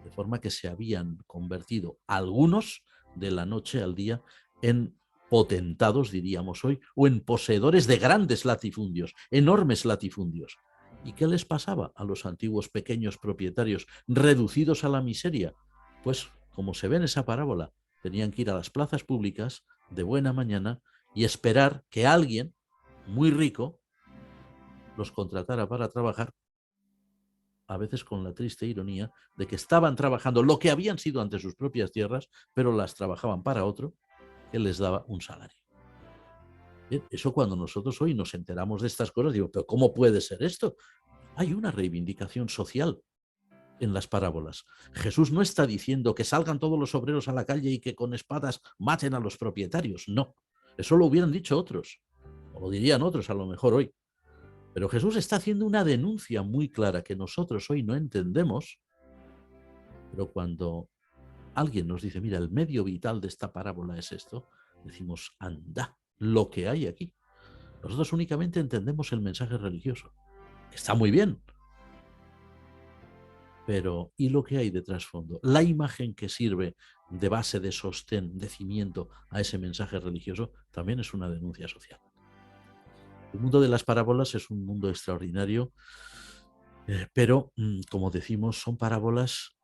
de forma que se habían convertido algunos de la noche al día en potentados, diríamos hoy, o en poseedores de grandes latifundios, enormes latifundios. ¿Y qué les pasaba a los antiguos pequeños propietarios reducidos a la miseria? Pues, como se ve en esa parábola, tenían que ir a las plazas públicas de buena mañana y esperar que alguien muy rico los contratara para trabajar, a veces con la triste ironía de que estaban trabajando lo que habían sido ante sus propias tierras, pero las trabajaban para otro que les daba un salario. Bien, eso cuando nosotros hoy nos enteramos de estas cosas, digo, pero ¿cómo puede ser esto? Hay una reivindicación social en las parábolas. Jesús no está diciendo que salgan todos los obreros a la calle y que con espadas maten a los propietarios, no. Eso lo hubieran dicho otros, o lo dirían otros a lo mejor hoy. Pero Jesús está haciendo una denuncia muy clara que nosotros hoy no entendemos, pero cuando alguien nos dice, mira, el medio vital de esta parábola es esto, decimos, anda, lo que hay aquí. Nosotros únicamente entendemos el mensaje religioso, que está muy bien, pero ¿y lo que hay de trasfondo? La imagen que sirve de base, de sostén, de cimiento a ese mensaje religioso, también es una denuncia social. El mundo de las parábolas es un mundo extraordinario, pero, como decimos, son parábolas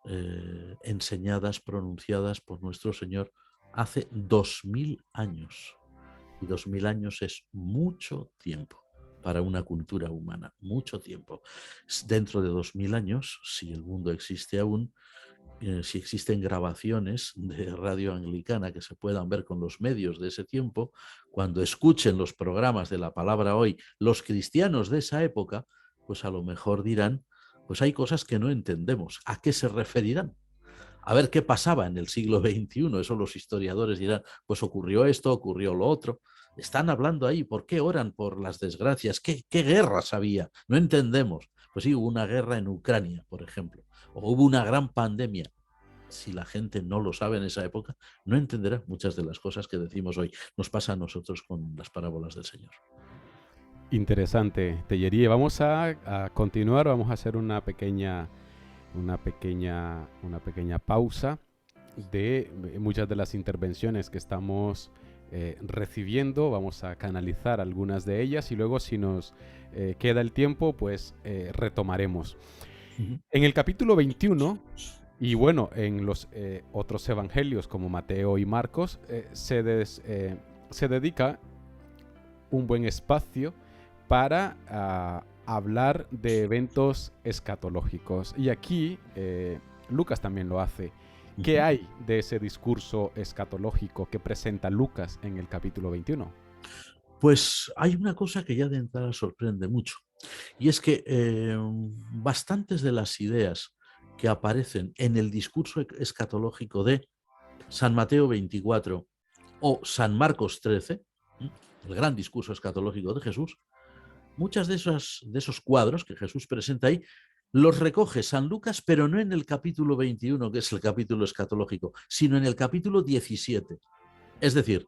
enseñadas, pronunciadas por nuestro Señor hace 2000 años. Y 2000 años es mucho tiempo para una cultura humana, mucho tiempo. Dentro de 2000 años, si el mundo existe aún, si existen grabaciones de Radio Anglicana que se puedan ver con los medios de ese tiempo, cuando escuchen los programas de La Palabra Hoy, los cristianos de esa época, pues a lo mejor dirán, pues hay cosas que no entendemos. ¿A qué se referirán? A ver qué pasaba en el siglo XXI. Eso los historiadores dirán, pues ocurrió esto, ocurrió lo otro. Están hablando ahí, ¿por qué oran por las desgracias? ¿Qué guerras había? No entendemos. Pues sí, hubo una guerra en Ucrania, por ejemplo, o hubo una gran pandemia. Si la gente no lo sabe en esa época, no entenderá muchas de las cosas que decimos hoy. Nos pasa a nosotros con las parábolas del Señor. Interesante, Tellería. Vamos a continuar, vamos a hacer una pequeña pausa de muchas de las intervenciones que estamos recibiendo. Vamos a canalizar algunas de ellas y luego, si nos queda el tiempo, pues retomaremos. En el capítulo 21, y bueno, en los otros evangelios como Mateo y Marcos, se dedica un buen espacio para hablar de eventos escatológicos. Y aquí Lucas también lo hace. ¿Qué hay de ese discurso escatológico que presenta Lucas en el capítulo 21? Pues hay una cosa que ya de entrada sorprende mucho, y es que bastantes de las ideas que aparecen en el discurso escatológico de San Mateo 24 o San Marcos 13, el gran discurso escatológico de Jesús, muchas de esos cuadros que Jesús presenta ahí, los recoge San Lucas, pero no en el capítulo 21, que es el capítulo escatológico, sino en el capítulo 17. Es decir,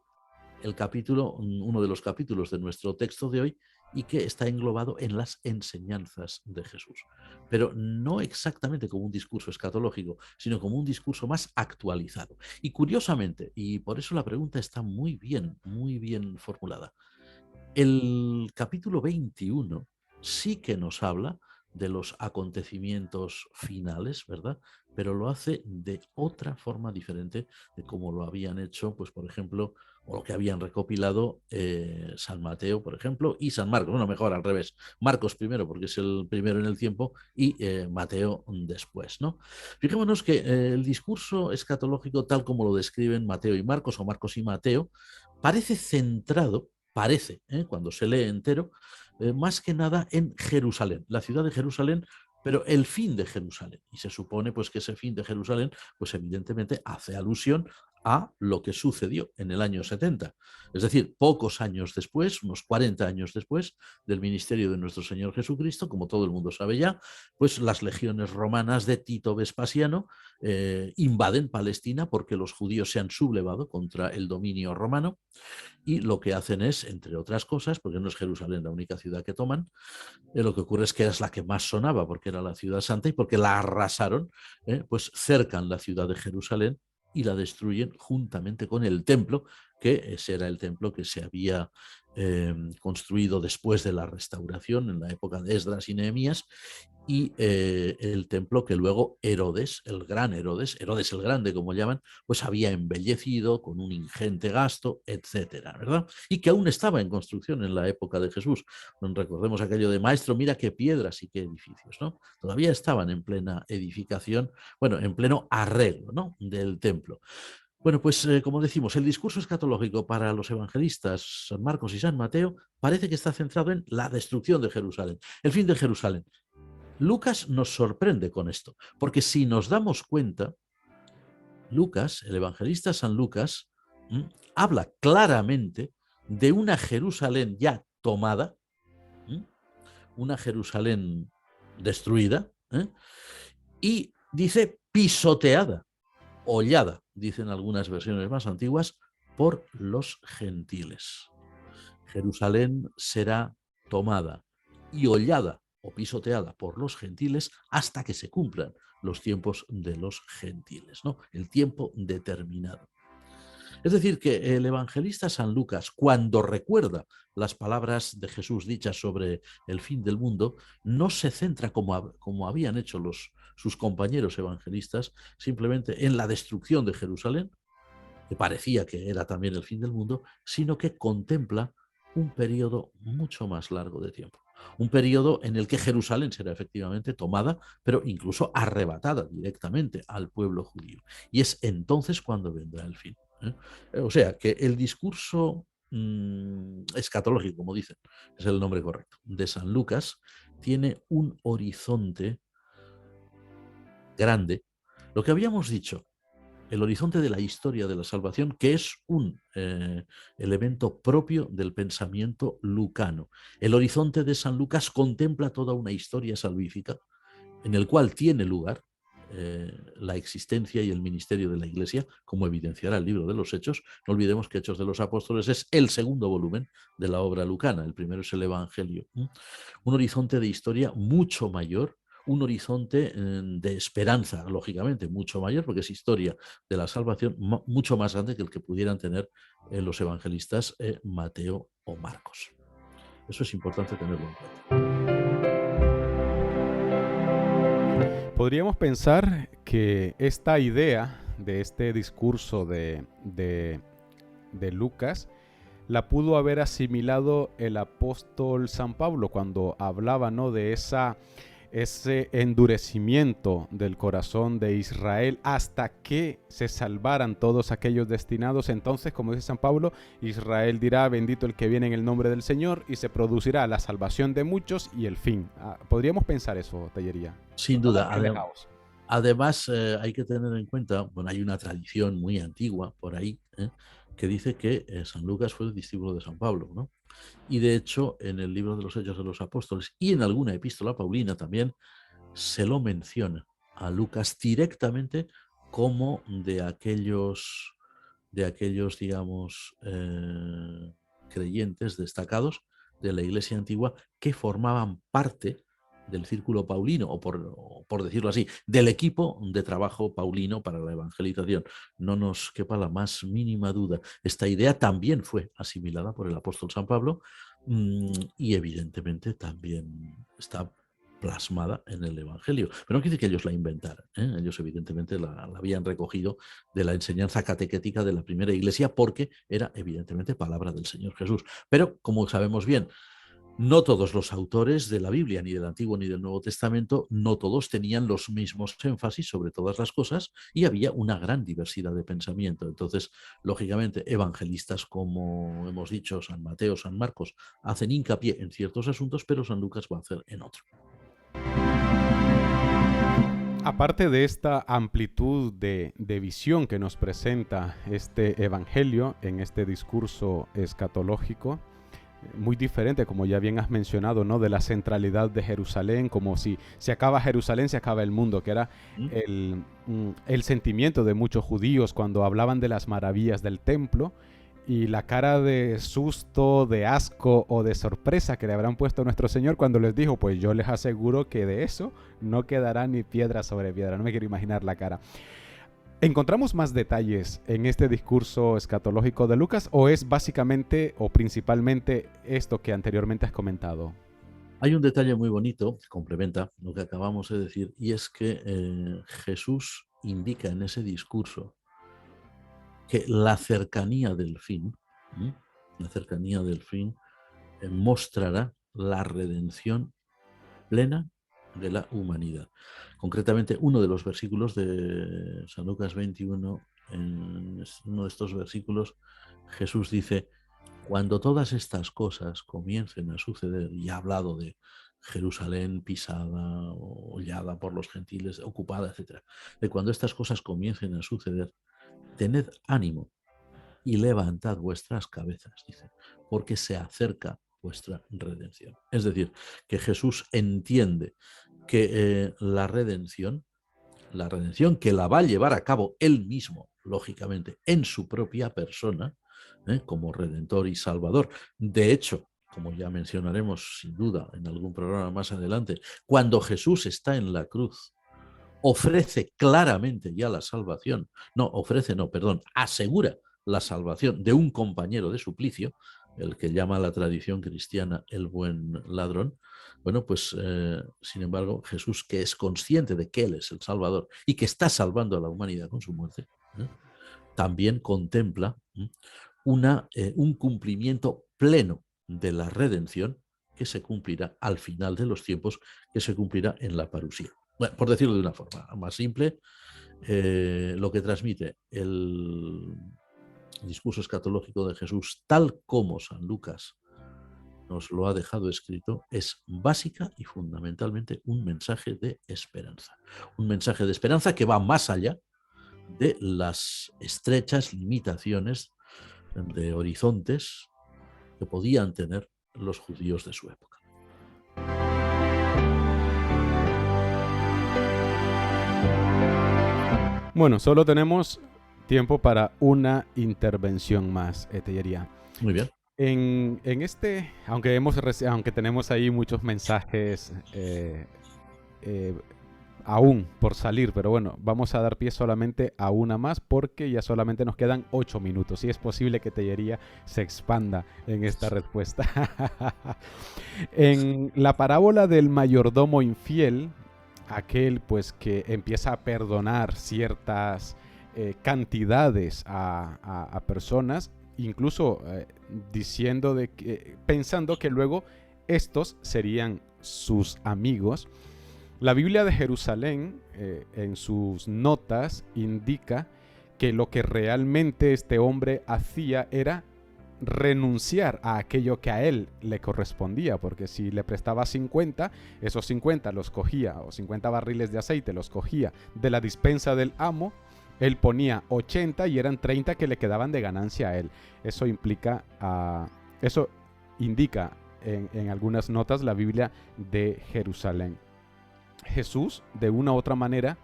uno de los capítulos de nuestro texto de hoy, y que está englobado en las enseñanzas de Jesús. Pero no exactamente como un discurso escatológico, sino como un discurso más actualizado. Y curiosamente, y por eso la pregunta está muy bien formulada, el capítulo 21 sí que nos habla de los acontecimientos finales, ¿verdad? Pero lo hace de otra forma diferente de como lo habían hecho, pues por ejemplo, o lo que habían recopilado San Mateo, por ejemplo, y San Marcos. Bueno, mejor al revés. Marcos primero, porque es el primero en el tiempo, y Mateo después, ¿no? Fijémonos que el discurso escatológico, tal como lo describen Mateo y Marcos, o Marcos y Mateo, parece centrado, cuando se lee entero, más que nada en Jerusalén, la ciudad de Jerusalén, pero el fin de Jerusalén. Y se supone pues que ese fin de Jerusalén, pues evidentemente hace alusión a lo que sucedió en el año 70. Es decir, pocos años después, unos 40 años después del ministerio de nuestro Señor Jesucristo, como todo el mundo sabe ya, pues las legiones romanas de Tito Vespasiano invaden Palestina porque los judíos se han sublevado contra el dominio romano, y lo que hacen es, entre otras cosas, porque no es Jerusalén la única ciudad que toman, lo que ocurre es que es la que más sonaba porque era la ciudad santa y porque la arrasaron, pues cercan la ciudad de Jerusalén y la destruyen juntamente con el templo, que ese era el templo que se había construido después de la restauración en la época de Esdras y Nehemías, y el templo que luego Herodes, el gran Herodes el Grande como llaman, pues había embellecido con un ingente gasto, etcétera, ¿verdad? Y que aún estaba en construcción en la época de Jesús. Recordemos aquello de maestro, mira qué piedras y qué edificios, ¿no? Todavía estaban en plena edificación, bueno, en pleno arreglo, ¿no?, del templo. Bueno, pues como decimos, el discurso escatológico para los evangelistas San Marcos y San Mateo parece que está centrado en la destrucción de Jerusalén, el fin de Jerusalén. Lucas nos sorprende con esto, porque si nos damos cuenta, Lucas, el evangelista San Lucas, habla claramente de una Jerusalén ya tomada, una Jerusalén destruida, y dice pisoteada, hollada, dicen algunas versiones más antiguas, por los gentiles. Jerusalén será tomada y hollada o pisoteada por los gentiles hasta que se cumplan los tiempos de los gentiles, ¿no?, el tiempo determinado. Es decir, que el evangelista San Lucas, cuando recuerda las palabras de Jesús dichas sobre el fin del mundo, no se centra como habían hecho sus compañeros evangelistas simplemente en la destrucción de Jerusalén, que parecía que era también el fin del mundo, sino que contempla un periodo mucho más largo de tiempo. Un periodo en el que Jerusalén será efectivamente tomada, pero incluso arrebatada directamente al pueblo judío. Y es entonces cuando vendrá el fin. O sea, que el discurso escatológico, como dicen, es el nombre correcto, de San Lucas, tiene un horizonte grande. Lo que habíamos dicho, el horizonte de la historia de la salvación, que es un elemento propio del pensamiento lucano. El horizonte de San Lucas contempla toda una historia salvífica en el cual tiene lugar la existencia y el ministerio de la Iglesia, como evidenciará el libro de los Hechos. No olvidemos que Hechos de los Apóstoles es el segundo volumen de la obra lucana, el primero es el Evangelio. Un horizonte de historia mucho mayor, un horizonte de esperanza, lógicamente, mucho mayor, porque es historia de la salvación mucho más grande que el que pudieran tener los evangelistas Mateo o Marcos. Eso es importante tenerlo en cuenta. Podríamos pensar que esta idea de este discurso de Lucas la pudo haber asimilado el apóstol San Pablo cuando hablaba, ¿no?, de ese endurecimiento del corazón de Israel hasta que se salvaran todos aquellos destinados. Entonces, como dice San Pablo, Israel dirá: bendito el que viene en el nombre del Señor, y se producirá la salvación de muchos y el fin. ¿Podríamos pensar eso, Tellería? Sin duda. Además, hay que tener en cuenta, bueno, hay una tradición muy antigua por ahí, que dice que San Lucas fue el discípulo de San Pablo, ¿no? Y de hecho, en el libro de los Hechos de los Apóstoles y en alguna epístola paulina también se lo menciona a Lucas directamente como de aquellos digamos, creyentes destacados de la Iglesia antigua que formaban parte del círculo paulino, o por decirlo así, del equipo de trabajo paulino para la evangelización. No nos quepa la más mínima duda. Esta idea también fue asimilada por el apóstol San Pablo y evidentemente también está plasmada en el Evangelio. Pero no quiere decir que ellos la inventaran, ¿eh? Ellos evidentemente la habían recogido de la enseñanza catequética de la primera iglesia, porque era evidentemente palabra del Señor Jesús. Pero, como sabemos bien, no todos los autores de la Biblia, ni del Antiguo ni del Nuevo Testamento, no todos tenían los mismos énfasis sobre todas las cosas, y había una gran diversidad de pensamiento. Entonces, lógicamente, evangelistas como hemos dicho, San Mateo, San Marcos, hacen hincapié en ciertos asuntos, pero San Lucas va a hacer en otro. Aparte de esta amplitud de visión que nos presenta este evangelio en este discurso escatológico, muy diferente, como ya bien has mencionado, ¿no?, de la centralidad de Jerusalén, como si se acaba Jerusalén, se acaba el mundo, que era el sentimiento de muchos judíos cuando hablaban de las maravillas del templo, y la cara de susto, de asco o de sorpresa que le habrán puesto a nuestro Señor cuando les dijo: pues yo les aseguro que de eso no quedará ni piedra sobre piedra. No me quiero imaginar la cara. ¿Encontramos más detalles en este discurso escatológico de Lucas, o es básicamente o principalmente esto que anteriormente has comentado? Hay un detalle muy bonito que complementa lo que acabamos de decir, y es que Jesús indica en ese discurso que la cercanía del fin mostrará la redención plena de la humanidad. Concretamente, uno de los versículos de San Lucas 21, en uno de estos versículos, Jesús dice: cuando todas estas cosas comiencen a suceder, y ha hablado de Jerusalén pisada, hollada por los gentiles, ocupada, etc., de cuando estas cosas comiencen a suceder, tened ánimo y levantad vuestras cabezas, dice, porque se acerca vuestra redención. Es decir, que Jesús entiende que la redención que la va a llevar a cabo él mismo, lógicamente, en su propia persona, como Redentor y Salvador. De hecho, como ya mencionaremos sin duda en algún programa más adelante, cuando Jesús está en la cruz, ofrece claramente ya la salvación, asegura la salvación de un compañero de suplicio, el que llama a la tradición cristiana el buen ladrón. Bueno, pues sin embargo, Jesús, que es consciente de que Él es el Salvador y que está salvando a la humanidad con su muerte, también contempla un cumplimiento pleno de la redención que se cumplirá al final de los tiempos, que se cumplirá en la parusía. Bueno, por decirlo de una forma más simple, lo que transmite el discurso escatológico de Jesús, tal como San Lucas nos lo ha dejado escrito, es básica y fundamentalmente un mensaje de esperanza. Un mensaje de esperanza que va más allá de las estrechas limitaciones de horizontes que podían tener los judíos de su época. Bueno, solo tenemos tiempo para una intervención más, Tellería. Muy bien. En este, aunque tenemos ahí muchos mensajes aún por salir, pero bueno, vamos a dar pie solamente a una más porque ya solamente nos quedan 8 minutos y es posible que Tellería se expanda en esta respuesta. En la parábola del mayordomo infiel, aquel pues que empieza a perdonar ciertas cantidades a personas, incluso pensando que luego estos serían sus amigos. La Biblia de Jerusalén, en sus notas, indica que lo que realmente este hombre hacía era renunciar a aquello que a él le correspondía, porque si le prestaba 50, esos 50 los cogía, o 50 barriles de aceite los cogía de la dispensa del amo, él ponía 80 y eran 30 que le quedaban de ganancia a él. Eso indica en algunas notas la Biblia de Jerusalén. Jesús, de una u otra manera,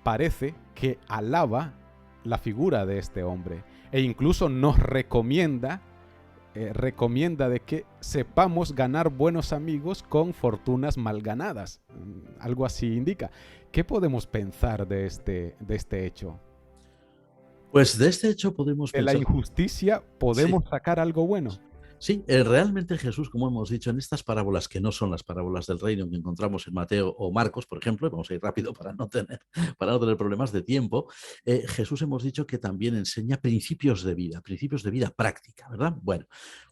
parece que alaba la figura de este hombre e incluso nos recomienda de que sepamos ganar buenos amigos con fortunas mal ganadas. Algo así indica. ¿Qué podemos pensar de este hecho? Pues de este hecho podemos pensar... ¿De la injusticia podemos sacar algo bueno? Sí, realmente Jesús, como hemos dicho, en estas parábolas que no son las parábolas del reino que encontramos en Mateo o Marcos, por ejemplo, vamos a ir rápido para no tener problemas de tiempo, Jesús hemos dicho que también enseña principios de vida práctica, ¿verdad? Bueno,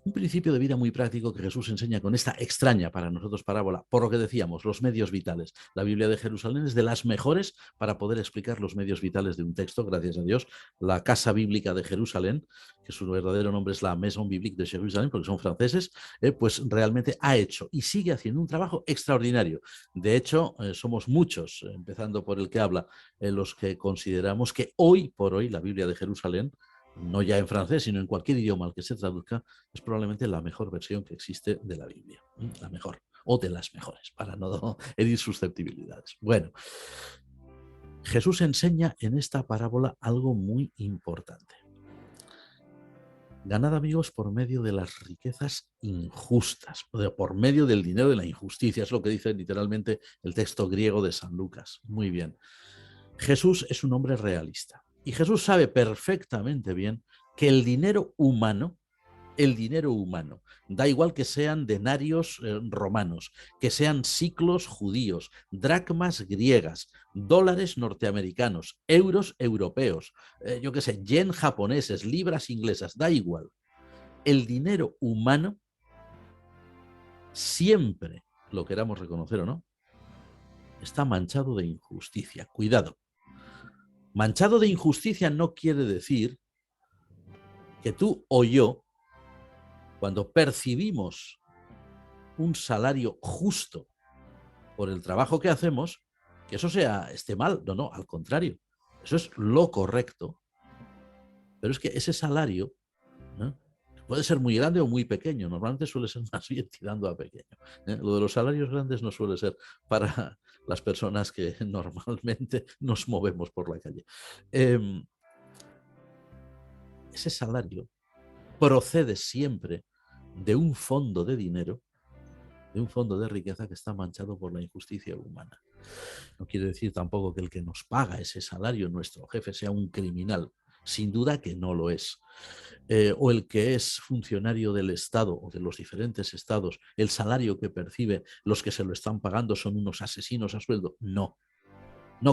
un principio de vida muy práctico que Jesús enseña con esta extraña para nosotros parábola, por lo que decíamos, los medios vitales. La Biblia de Jerusalén es de las mejores para poder explicar los medios vitales de un texto, gracias a Dios. La Casa Bíblica de Jerusalén, que su verdadero nombre es la Maison Biblique de Jerusalén, porque son franceses, pues realmente ha hecho y sigue haciendo un trabajo extraordinario. De hecho, somos muchos, empezando por el que habla, los que consideramos que hoy por hoy la Biblia de Jerusalén, no ya en francés, sino en cualquier idioma al que se traduzca, es probablemente la mejor versión que existe de la Biblia, la mejor, o de las mejores, para no herir susceptibilidades. Bueno, Jesús enseña en esta parábola algo muy importante. Ganad amigos por medio de las riquezas injustas, por medio del dinero de la injusticia, es lo que dice literalmente el texto griego de San Lucas. Muy bien. Jesús es un hombre realista y Jesús sabe perfectamente bien que el dinero humano, da igual que sean denarios romanos, que sean siclos judíos, dracmas griegas, dólares norteamericanos, euros europeos, yo qué sé, yen japoneses, libras inglesas, da igual. El dinero humano, siempre lo queramos reconocer o no, está manchado de injusticia. Cuidado. Manchado de injusticia no quiere decir que tú o yo, cuando percibimos un salario justo por el trabajo que hacemos, que eso esté mal. No, al contrario. Eso es lo correcto. Pero es que ese salario, ¿no?, puede ser muy grande o muy pequeño. Normalmente suele ser más bien tirando a pequeño. Lo de los salarios grandes no suele ser para las personas que normalmente nos movemos por la calle. Ese salario procede siempre de un fondo de dinero, de un fondo de riqueza que está manchado por la injusticia humana. No quiere decir tampoco que el que nos paga ese salario, nuestro jefe, sea un criminal. Sin duda que no lo es. O el que es funcionario del Estado o de los diferentes estados, el salario que percibe, los que se lo están pagando son unos asesinos a sueldo. No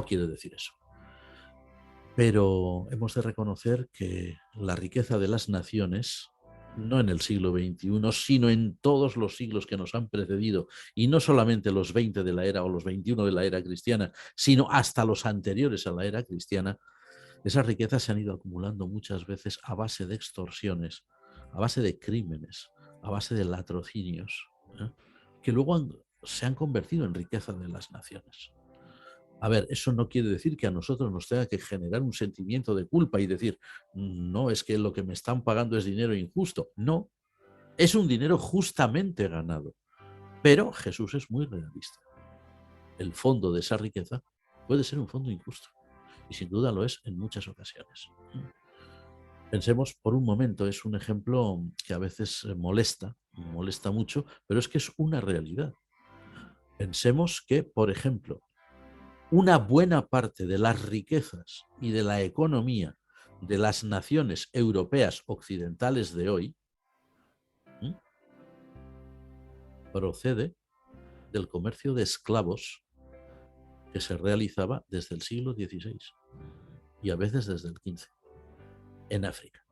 quiere decir eso. Pero hemos de reconocer que la riqueza de las naciones, no en el siglo XXI, sino en todos los siglos que nos han precedido, y no solamente los 20 de la era o los 21 de la era cristiana, sino hasta los anteriores a la era cristiana, esas riquezas se han ido acumulando muchas veces a base de extorsiones, a base de crímenes, a base de latrocinios, ¿eh? Que luego se han convertido en riqueza de las naciones. A ver, eso no quiere decir que a nosotros nos tenga que generar un sentimiento de culpa y decir, no, es que lo que me están pagando es dinero injusto. No, es un dinero justamente ganado. Pero Jesús es muy realista. El fondo de esa riqueza puede ser un fondo injusto. Y sin duda lo es en muchas ocasiones. Pensemos por un momento, es un ejemplo que a veces molesta mucho, pero es que es una realidad. Pensemos que, por ejemplo, una buena parte de las riquezas y de la economía de las naciones europeas occidentales de hoy procede del comercio de esclavos que se realizaba desde el siglo XVI y a veces desde el XV en África.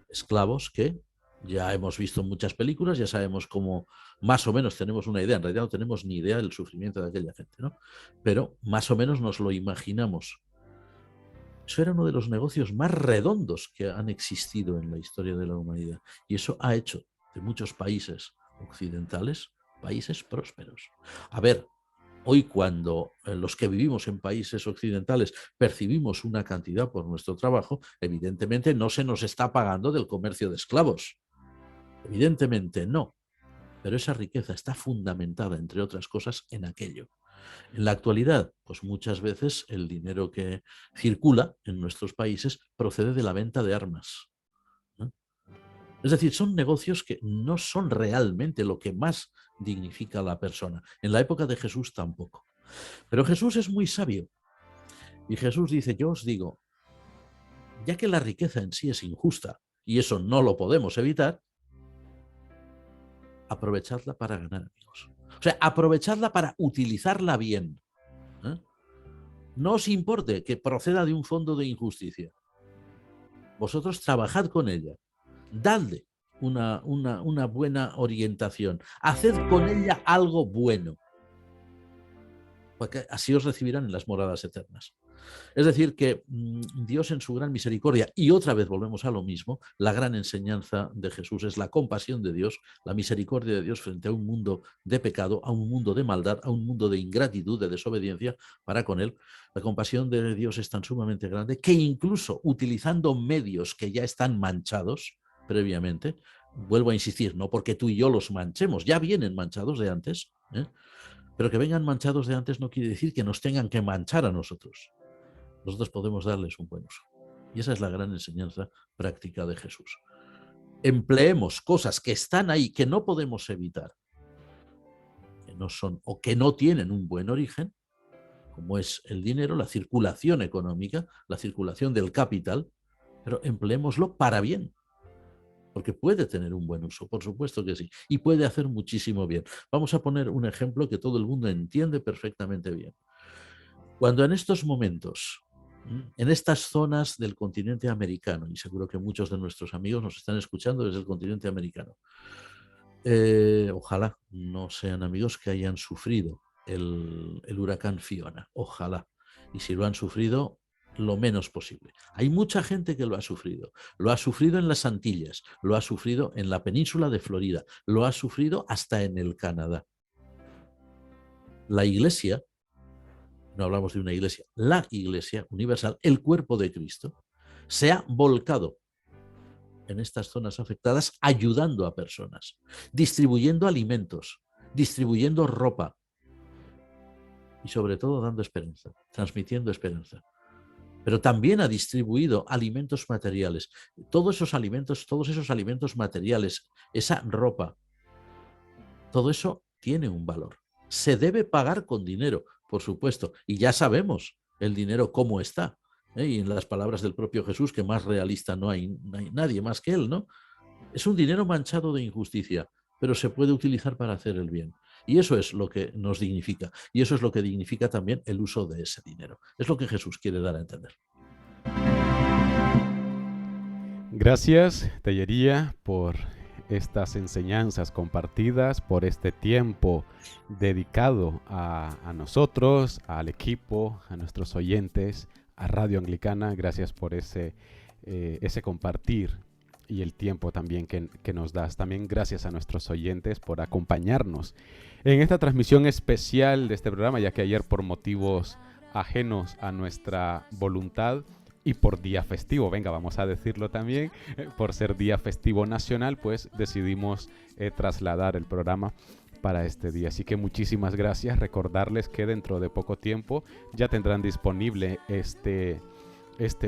Esclavos que ya hemos visto en muchas películas, ya sabemos cómo más o menos tenemos una idea, en realidad no tenemos ni idea del sufrimiento de aquella gente, ¿no? Pero más o menos nos lo imaginamos. Eso era uno de los negocios más redondos que han existido en la historia de la humanidad y eso ha hecho de muchos países occidentales países prósperos. A ver, hoy cuando los que vivimos en países occidentales percibimos una cantidad por nuestro trabajo, evidentemente no se nos está pagando del comercio de esclavos. Evidentemente no. Pero esa riqueza está fundamentada, entre otras cosas, en aquello. En la actualidad, pues muchas veces el dinero que circula en nuestros países procede de la venta de armas, ¿no? Es decir, son negocios que no son realmente lo que más dignifica a la persona. En la época de Jesús tampoco. Pero Jesús es muy sabio. Y Jesús dice, yo os digo, ya que la riqueza en sí es injusta, y eso no lo podemos evitar, aprovechadla para ganar amigos. O sea, aprovechadla para utilizarla bien. ¿Eh? No os importe que proceda de un fondo de injusticia. Vosotros trabajad con ella. Dadle una buena orientación. Haced con ella algo bueno. Porque así os recibirán en las moradas eternas. Es decir, que Dios en su gran misericordia, y otra vez volvemos a lo mismo, la gran enseñanza de Jesús es la compasión de Dios, la misericordia de Dios frente a un mundo de pecado, a un mundo de maldad, a un mundo de ingratitud, de desobediencia para con él. La compasión de Dios es tan sumamente grande que incluso utilizando medios que ya están manchados previamente, vuelvo a insistir, no porque tú y yo los manchemos, ya vienen manchados de antes, pero que vengan manchados de antes no quiere decir que nos tengan que manchar a nosotros. Nosotros podemos darles un buen uso. Y esa es la gran enseñanza práctica de Jesús. Empleemos cosas que están ahí, que no podemos evitar, que no son o que no tienen un buen origen, como es el dinero, la circulación económica, la circulación del capital, pero empleémoslo para bien. Porque puede tener un buen uso, por supuesto que sí, y puede hacer muchísimo bien. Vamos a poner un ejemplo que todo el mundo entiende perfectamente bien. Cuando en estos momentos, en estas zonas del continente americano, y seguro que muchos de nuestros amigos nos están escuchando desde el continente americano, ojalá no sean amigos que hayan sufrido el huracán Fiona, ojalá, y si lo han sufrido, lo menos posible. Hay mucha gente que lo ha sufrido en las Antillas, lo ha sufrido en la península de Florida, lo ha sufrido hasta en el Canadá. La Iglesia, no hablamos de una iglesia, la Iglesia universal, el cuerpo de Cristo, se ha volcado en estas zonas afectadas ayudando a personas, distribuyendo alimentos, distribuyendo ropa y sobre todo dando esperanza, transmitiendo esperanza. Pero también ha distribuido alimentos materiales. Todos esos alimentos materiales, esa ropa, todo eso tiene un valor. Se debe pagar con dinero, por supuesto, y ya sabemos el dinero cómo está. Y en las palabras del propio Jesús, que más realista no hay nadie más que él, ¿no? Es un dinero manchado de injusticia, pero se puede utilizar para hacer el bien. Y eso es lo que nos dignifica. Y eso es lo que dignifica también el uso de ese dinero. Es lo que Jesús quiere dar a entender. Gracias, Tellería, por estas enseñanzas compartidas, por este tiempo dedicado a nosotros, al equipo, a nuestros oyentes, a Radio Anglicana. Gracias por ese compartir y el tiempo también que nos das. También gracias a nuestros oyentes por acompañarnos en esta transmisión especial de este programa, ya que ayer, por motivos ajenos a nuestra voluntad y por día festivo, vamos a decirlo también, por ser día festivo nacional, pues decidimos trasladar el programa para este día. Así que muchísimas gracias. Recordarles que dentro de poco tiempo ya tendrán disponible este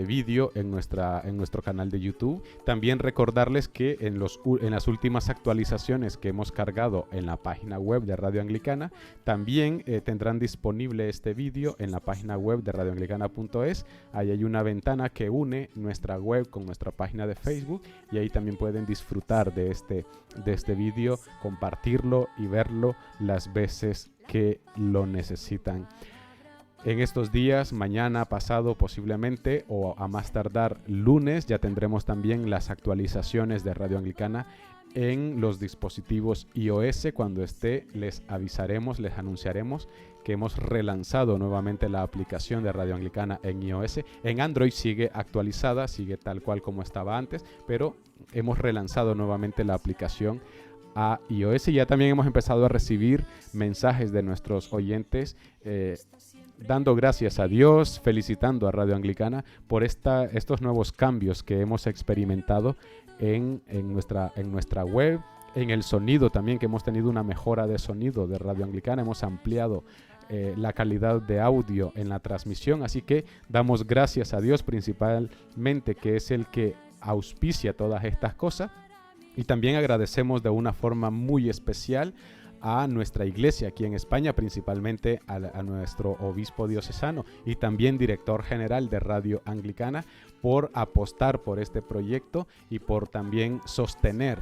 vídeo en nuestro canal de YouTube. También recordarles que en las últimas actualizaciones que hemos cargado en la página web de Radio Anglicana, también tendrán disponible este vídeo en la página web de radioanglicana.es. Ahí hay una ventana que une nuestra web con nuestra página de Facebook, y ahí también pueden disfrutar de este vídeo, compartirlo y verlo las veces que lo necesitan. En estos días, mañana, pasado posiblemente, o a más tardar lunes, ya tendremos también las actualizaciones de Radio Anglicana en los dispositivos iOS. Cuando esté, les avisaremos, les anunciaremos que hemos relanzado nuevamente la aplicación de Radio Anglicana en iOS. En Android sigue actualizada, sigue tal cual como estaba antes, pero hemos relanzado nuevamente la aplicación a iOS. Y ya también hemos empezado a recibir mensajes de nuestros oyentes dando gracias a Dios, felicitando a Radio Anglicana por estos nuevos cambios que hemos experimentado en nuestra web, en el sonido también, que hemos tenido una mejora de sonido de Radio Anglicana. Hemos ampliado la calidad de audio en la transmisión, así que damos gracias a Dios principalmente, que es el que auspicia todas estas cosas, y también agradecemos de una forma muy especial a nuestra iglesia aquí en España, principalmente a nuestro obispo diocesano y también director general de Radio Anglicana, por apostar por este proyecto y por también sostener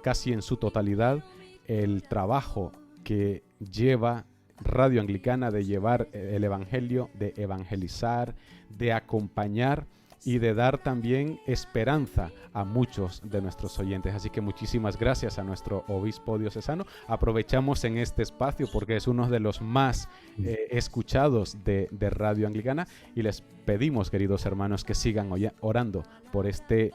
casi en su totalidad el trabajo que lleva Radio Anglicana, de llevar el evangelio, de evangelizar, de acompañar y de dar también esperanza a muchos de nuestros oyentes. Así que muchísimas gracias a nuestro obispo diocesano. Aprovechamos en este espacio porque es uno de los más escuchados de Radio Anglicana, y les pedimos, queridos hermanos, que sigan orando por este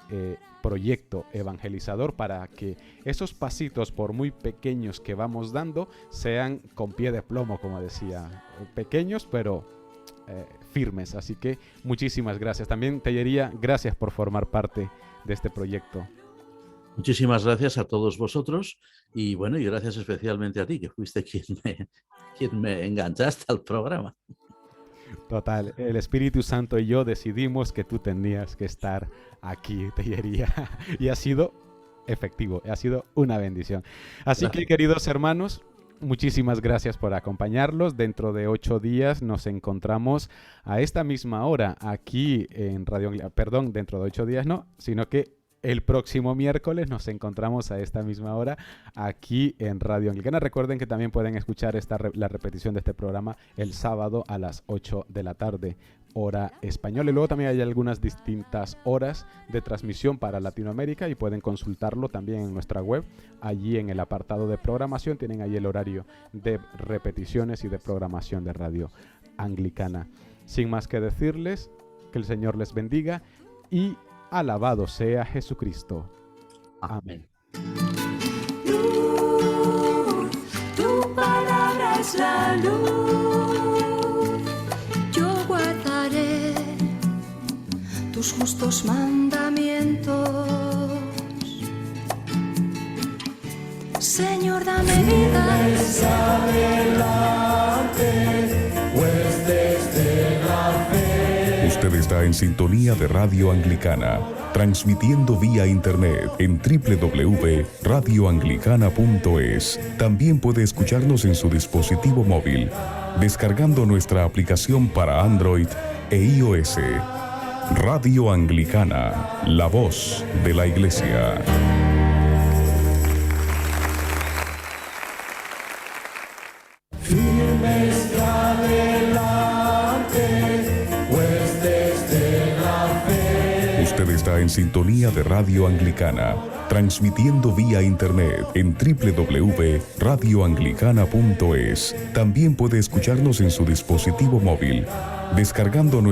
proyecto evangelizador, para que esos pasitos, por muy pequeños que vamos dando, sean con pie de plomo, como decía, pequeños pero firmes. Así que muchísimas gracias. También, Tellería, gracias por formar parte de este proyecto. Muchísimas gracias a todos vosotros, y bueno, y gracias especialmente a ti, que fuiste quien me enganchaste al programa. Total, el Espíritu Santo y yo decidimos que tú tenías que estar aquí, Tellería, y ha sido efectivo, ha sido una bendición. Así Gracias. Que, queridos hermanos, muchísimas gracias por acompañarlos. Dentro de 8 días nos encontramos a esta misma hora aquí en Radio Anglicana. Perdón, dentro de 8 días no, sino que el próximo miércoles nos encontramos a esta misma hora aquí en Radio Anglicana. Recuerden que también pueden escuchar la repetición de este programa el sábado a las 8 de la tarde, hora española. Y luego también hay algunas distintas horas de transmisión para Latinoamérica, y pueden consultarlo también en nuestra web. Allí en el apartado de programación tienen ahí el horario de repeticiones y de programación de Radio Anglicana. Sin más que decirles, que el Señor les bendiga y alabado sea Jesucristo. Amén. Luz, tu palabra es la luz. Yo guardaré tus justos mandamientos. Señor, dame vida. Pues desde la fe. Usted está en sintonía de Radio Anglicana, transmitiendo vía internet en www.radioanglicana.es. También puede escucharnos en su dispositivo móvil, descargando nuestra aplicación para Android e iOS. Radio Anglicana, la voz de la Iglesia. Firmes adelante, pues desde la fe. Usted está en sintonía de Radio Anglicana, transmitiendo vía internet en www.radioanglicana.es. También puede escucharnos en su dispositivo móvil, descargando nuestra